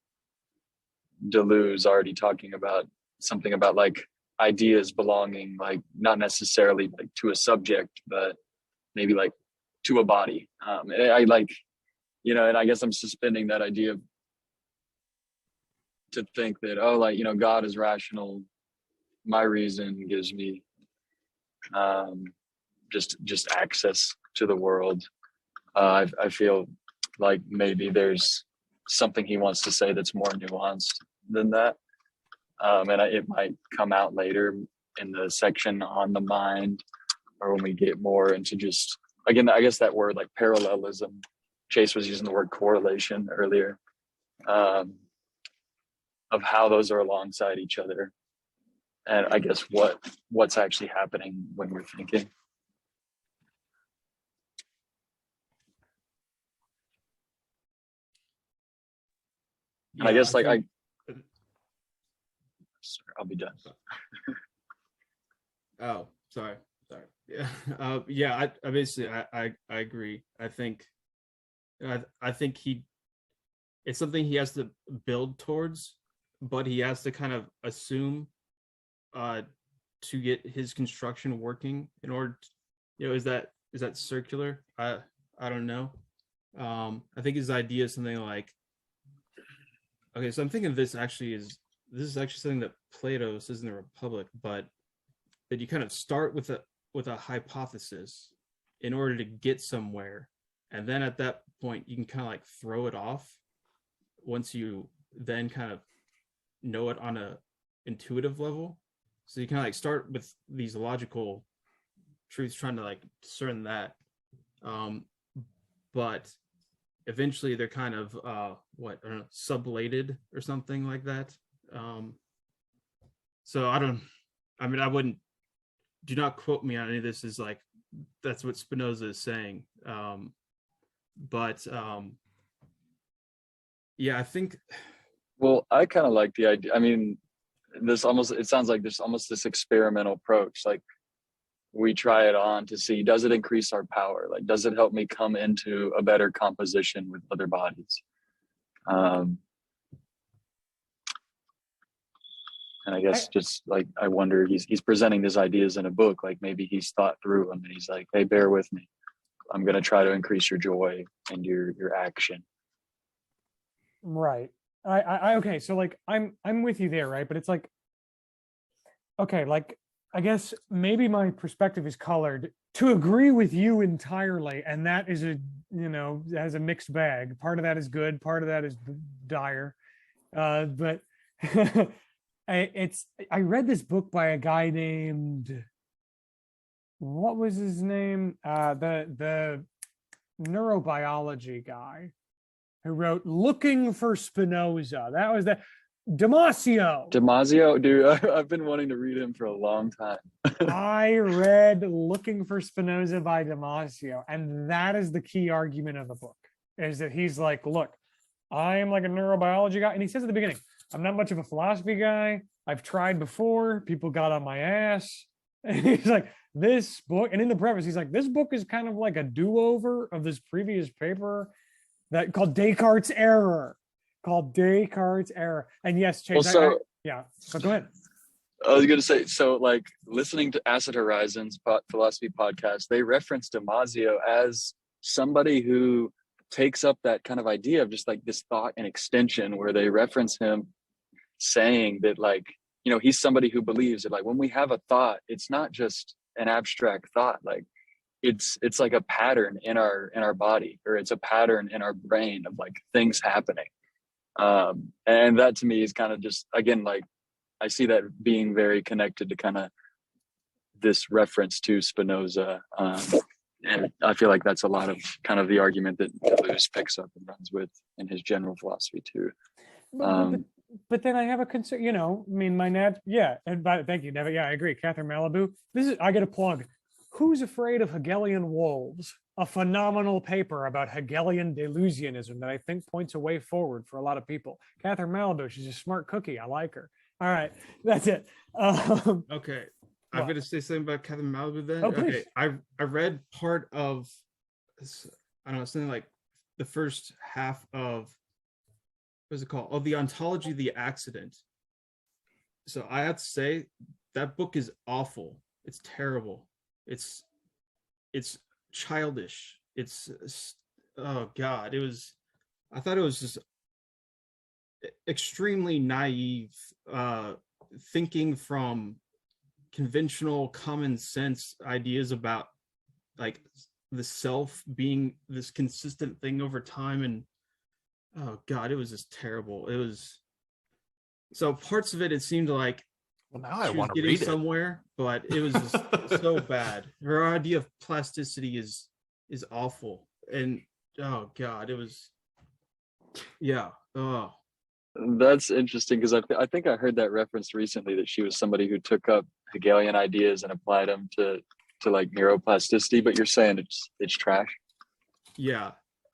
Deleuze already talking about something about ideas belonging not necessarily to a subject, but maybe to a body. And and I guess I'm suspending that idea to think that, God is rational. My reason gives me just access to the world. I feel like maybe there's something he wants to say that's more nuanced than that. And it might come out later in the section on the mind, or when we get more into just, again, I guess that word parallelism. Chase was using the word correlation earlier, of how those are alongside each other. And I guess what's actually happening when we're thinking. And I guess I'll be done. Oh, sorry. Yeah. I basically I agree. I think it's something he has to build towards, but he has to kind of assume to get his construction working in order to, is that circular? I don't know. I think his idea is something like, okay, so I'm thinking this is actually something that Plato says in the Republic, but that you kind of start with a hypothesis in order to get somewhere, and then at that point you can kind of throw it off once you then kind of know it on a intuitive level. So you kind of start with these logical truths, trying to discern that, but eventually they're kind of sublated or something like that. So I wouldn't, do not quote me on any of this is that's what Spinoza is saying. But I think, well, I kind of like the idea. I mean, it sounds like there's almost this experimental approach. We try it on to see, does it increase our power? Does it help me come into a better composition with other bodies? And I guess I wonder, he's presenting these ideas in a book, maybe he's thought through them and he's like, hey, bear with me. I'm going to try to increase your joy and your action. Right. I okay. So I'm with you there, right? But it's okay, I guess maybe my perspective is colored to agree with you entirely, and that is has a mixed bag. Part of that is good, part of that is dire. But I read this book by a guy named, what was his name? The neurobiology guy who wrote Looking for Spinoza. That was the Damasio. Damasio, dude, I've been wanting to read him for a long time. I read Looking for Spinoza by Damasio, and that is the key argument of the book, is that he's like, look, I am like a neurobiology guy. And he says at the beginning, I'm not much of a philosophy guy. I've tried before. People got on my ass. And he's like, this book, and in the preface, he's like, this book is kind of like a do-over of this previous paper that called Descartes' Error. And yes, Chase, Also, yeah, so go ahead. I was going to say, so like listening to Acid Horizons philosophy podcast, they reference Damasio as somebody who takes up that kind of idea of just like this thought and extension, where they reference him saying that, like, you know, he's somebody who believes that, like, when we have a thought, it's not just an abstract thought, like it's like a pattern in our body, or it's a pattern in our brain of like things happening. And that to me is kind of just, again, like I see that being very connected to kind of this reference to Spinoza. And I feel like that's a lot of kind of the argument that Deleuze picks up and runs with in his general philosophy too. But then I have a concern, I mean, thank you, Nevitt. Yeah, I agree. Catherine Malibu. I get a plug. Who's Afraid of Hegelian Wolves? A phenomenal paper about Hegelian Deleuzianism that I think points a way forward for a lot of people. Catherine Malibu, she's a smart cookie. I like her. All right, that's it. Okay. I'm What? going to say something about Kevin Malibu then. Oh, please. Okay. I read part of, I don't know, something like the first half of, what's it called? Oh, The Ontology of the Accident. So I have to say that book is awful. It's terrible. It's childish. Oh God, I thought it was just extremely naive, thinking from conventional common sense ideas about like the self being this consistent thing over time. And oh God, it was just terrible. It was, so parts of it seemed like Well, now I she was want to getting read it. somewhere, but it was just so bad. Her idea of plasticity is awful. And oh God, it was, yeah. Oh, That's interesting, because I think I heard that referenced recently, that she was somebody who took up Hegelian ideas and applied them to like neuroplasticity. But you're saying it's trash. yeah.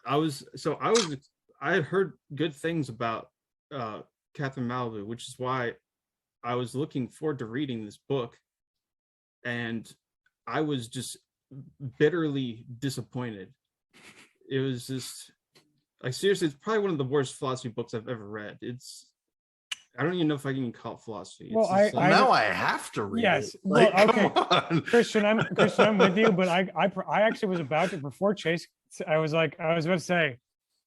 I had heard good things about Catherine Malibu, which is why I was looking forward to reading this book, and I was just bitterly disappointed. It was just like, seriously, it's probably one of the worst philosophy books I've ever read. I don't even know if I can call it philosophy. Well, It's just like, Now I have to read Yes, it. well, Like, okay. come on. Christian, I'm with you, but I actually was about to, before Chase, I was about to say,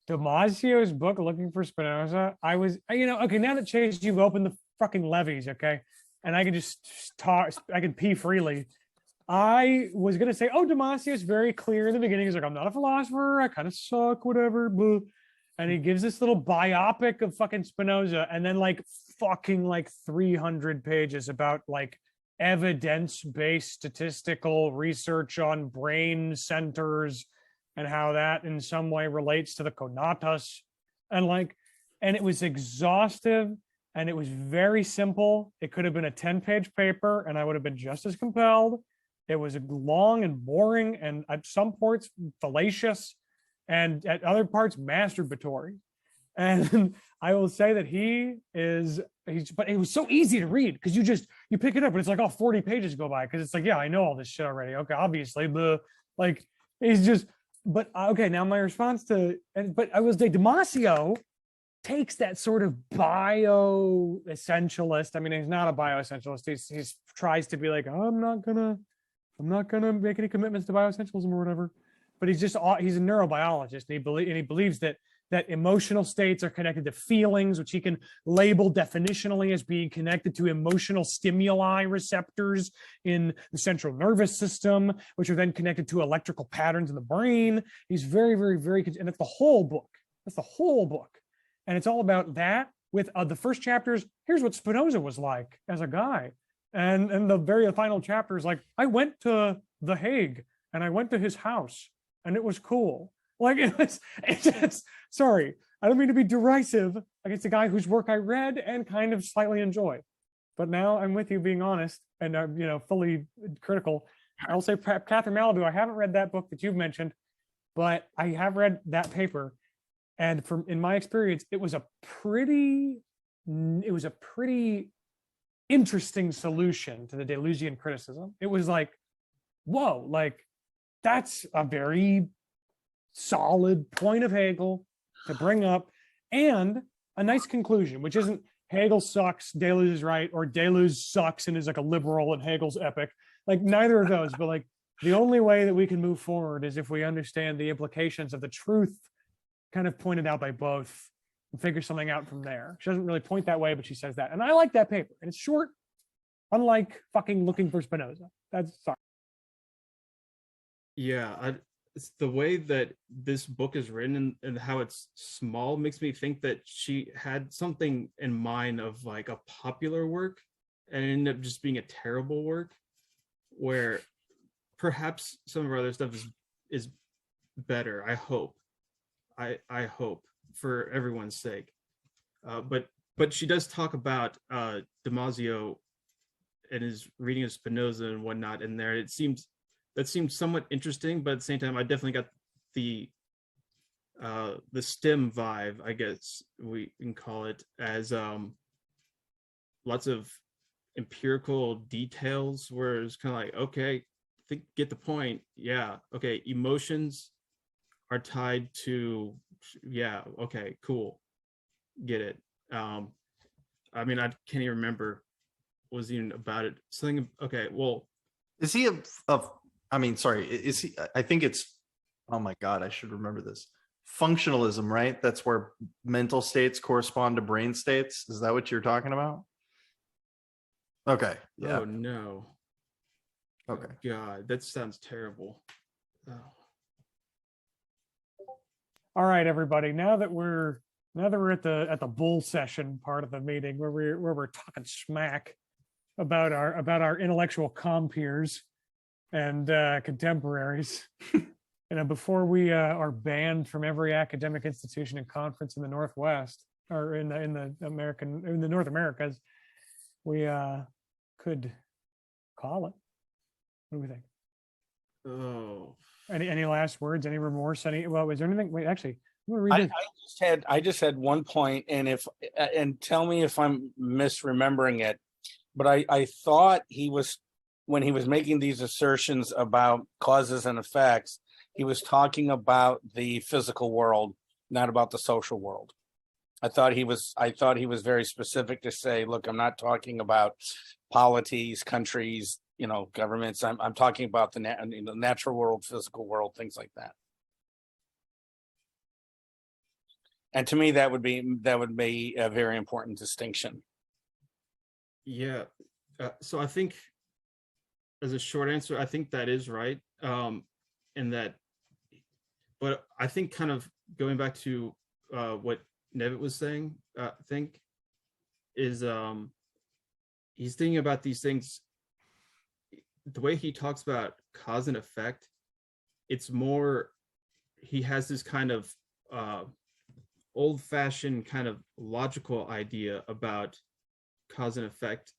Damasio's book, Looking for Spinoza. Okay, now that Chase, you've opened the fucking levees, okay, and I can just talk, I can pee freely. I was gonna say, oh, Damasio is very clear in the beginning. He's like, I'm not a philosopher. I kind of suck, whatever. Blah. And he gives this little biopic of fucking Spinoza, and then like 300 pages about like evidence-based statistical research on brain centers and how that in some way relates to the conatus, and it was exhaustive, and it was very simple. It could have been a 10-page paper and I would have been just as compelled. It was long and boring, and at some parts fallacious, and at other parts masturbatory. And I will say that but it was so easy to read, because you pick it up and it's like, oh, 40 pages go by, because it's like, yeah, I know all this shit already. Okay, obviously, but okay, now my response but I will say Damasio takes that sort of bio-essentialist. I mean, he's not a bio-essentialist. He tries to be like, oh, I'm not gonna make any commitments to bioessentialism or whatever. But he's a neurobiologist, and he believes that that emotional states are connected to feelings, which he can label definitionally as being connected to emotional stimuli receptors in the central nervous system, which are then connected to electrical patterns in the brain. He's very, very, very, and it's the whole book. That's the whole book. And it's all about that with the first chapters. Here's what Spinoza was like as a guy. And the very final chapter is like, I went to The Hague and I went to his house and it was cool. Like it's just, sorry, I don't mean to be derisive against a guy whose work I read and kind of slightly enjoy. But now I'm with you being honest and fully critical. I'll say Catherine Malibu, I haven't read that book that you've mentioned, but I have read that paper. And from in my experience, it was a pretty interesting solution to the Deleuzian criticism. It was like, whoa, like that's a very solid point of Hegel to bring up, and a nice conclusion, which isn't Hegel sucks, Deleuze is right, or Deleuze sucks and is like a liberal and Hegel's epic. Like neither of those, but like the only way that we can move forward is if we understand the implications of the truth kind of pointed out by both and figure something out from there. She doesn't really point that way, but she says that. And I like that paper. And it's short, unlike fucking looking for Spinoza. That's sorry. Yeah, it's the way that this book is written and how it's small makes me think that she had something in mind of like a popular work and it ended up just being a terrible work, where perhaps some of our other stuff is better. I hope. I hope for everyone's sake. But she does talk about Damasio and his reading of Spinoza and whatnot in there. That seemed somewhat interesting, but at the same time, I definitely got the STEM vibe, I guess we can call it, as lots of empirical details where it's kind of like, okay, get the point. Yeah, okay, emotions are tied to, yeah, okay, cool, get it. I mean, I can't even remember what was even about it. Something, okay, well, Is he I mean, sorry, is he, I think it's, oh my God, I should remember this. Functionalism, right? That's where mental states correspond to brain states. Is that what you're talking about? Okay. Yeah. oh no. Okay. God, that sounds terrible. Oh. All right, everybody. Now that we're at the bull session part of the meeting where we're talking smack about our intellectual compeers and contemporaries, before we are banned from every academic institution and conference in the Northwest or in the North Americas, we could call it. What do we think? Oh, Any last words? Any remorse? Was there anything? Wait, actually, I'm gonna read this. I just had one point, and tell me if I'm misremembering it, but I thought when he was making these assertions about causes and effects, he was talking about the physical world, not about the social world. I thought he was very specific to say, look, I'm not talking about polities, countries, governments. I'm talking about the natural world, physical world, things like that. And to me, that would be a very important distinction. yeah. So I think, as a short answer, I think that is right. In that, but I think kind of going back to what Nevitt was saying, I think is he's thinking about these things. The way he talks about cause and effect, it's more, he has this kind of old-fashioned kind of logical idea about cause and effect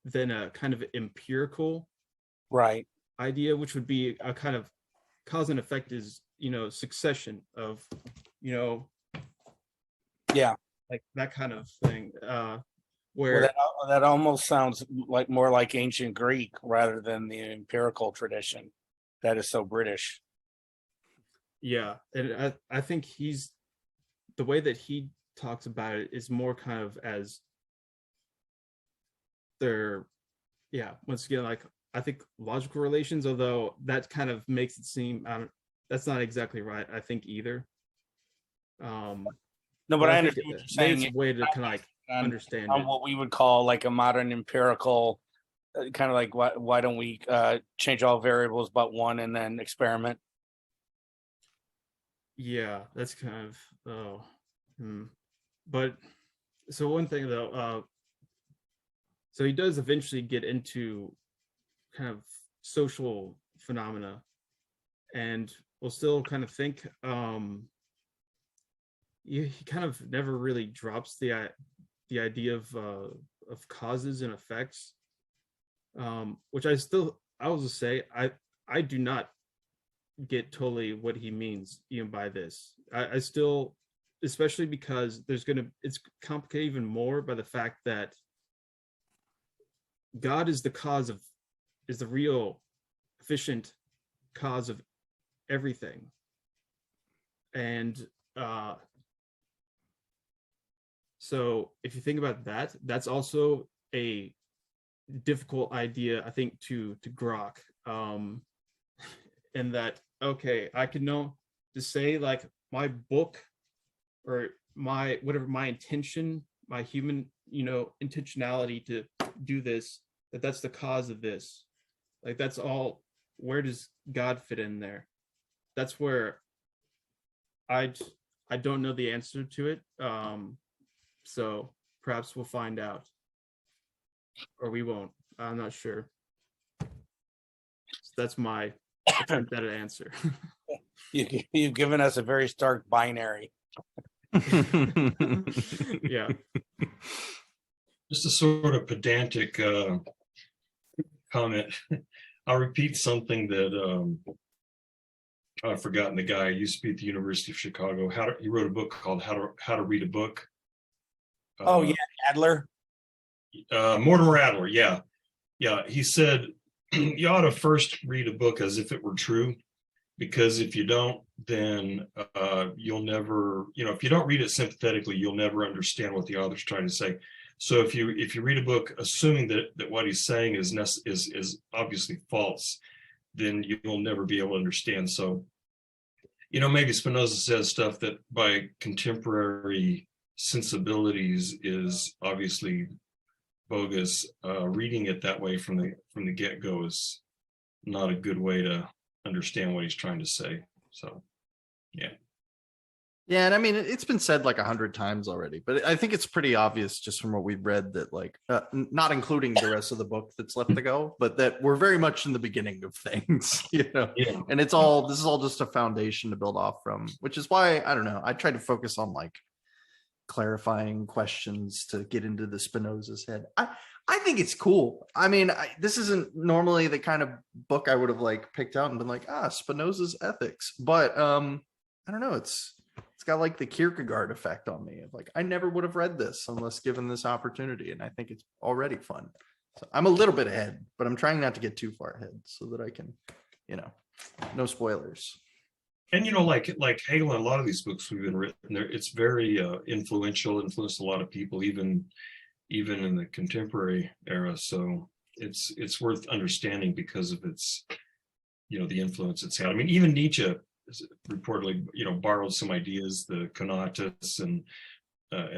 than a kind of empirical Right. idea, which would be a kind of cause and effect is, succession of, Yeah. like that kind of thing. Where that almost sounds like more like ancient Greek rather than the empirical tradition that is so British. yeah, and I think the way that he talks about it is more kind of as they're, yeah, once again, like I think logical relations, although that kind of makes it seem that's not exactly right, I think, either. No, but I think understand what you're maybe saying. it's a way to kind of like on- understand on it. what we would call like a modern empirical, kind of like why don't we change all variables but one and then experiment? Yeah, that's kind of but so one thing though, so he does eventually get into kind of social phenomena, and we'll still kind of think he kind of never really drops the idea of causes and effects, which I will just say I do not get totally what he means even by this. I still, especially because it's complicated even more by the fact that God is the real efficient cause of everything. And so if you think about that, that's also a difficult idea, I think, to grok. And that, okay, I can know to say like my book or my whatever my intention, my human, intentionality to do this, that's the cause of this. Like that's all. Where does God fit in there? That's where I don't know the answer to it. So perhaps we'll find out, or we won't. I'm not sure. So that's my attempt at an answer. You've given us a very stark binary. Yeah. Just a sort of pedantic comment. I'll repeat something that I've forgotten. The guy used to be at the University of Chicago. He wrote a book called How to Read a Book. Oh yeah, Adler. Mortimer Adler. Yeah. He said you ought to first read a book as if it were true, because if you don't, then you'll never, if you don't read it sympathetically, you'll never understand what the author's trying to say. So if you read a book assuming that what he's saying is obviously false, then you'll never be able to understand. So, maybe Spinoza says stuff that by contemporary sensibilities is obviously bogus. Reading it that way from the get-go is not a good way to understand what he's trying to say. So, yeah. Yeah, and I mean, it's been said like 100 times already, but I think it's pretty obvious just from what we've read that, like, not including the rest of the book that's left to go, but that we're very much in the beginning of things, Yeah. and this is all just a foundation to build off from, which is why, I don't know, I try to focus on like clarifying questions to get into the Spinoza's head. I think it's cool. I mean, this isn't normally the kind of book I would have like picked out and been like, Spinoza's Ethics, but I don't know, it's got like the Kierkegaard effect on me of like, I never would have read this unless given this opportunity. And I think it's already fun. So I'm a little bit ahead, but I'm trying not to get too far ahead so that I can, no spoilers. And like Hegel and a lot of these books we've been written there, it's very influenced a lot of people, even in the contemporary era. So it's worth understanding because of its, the influence it's had. I mean, even Nietzsche reportedly, borrowed some ideas, the conatus and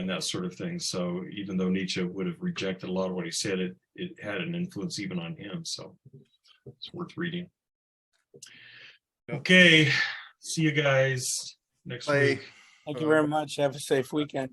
that sort of thing. So even though Nietzsche would have rejected a lot of what he said, it had an influence even on him. So it's worth reading. Okay, see you guys next week. Thank you very much. Have a safe weekend.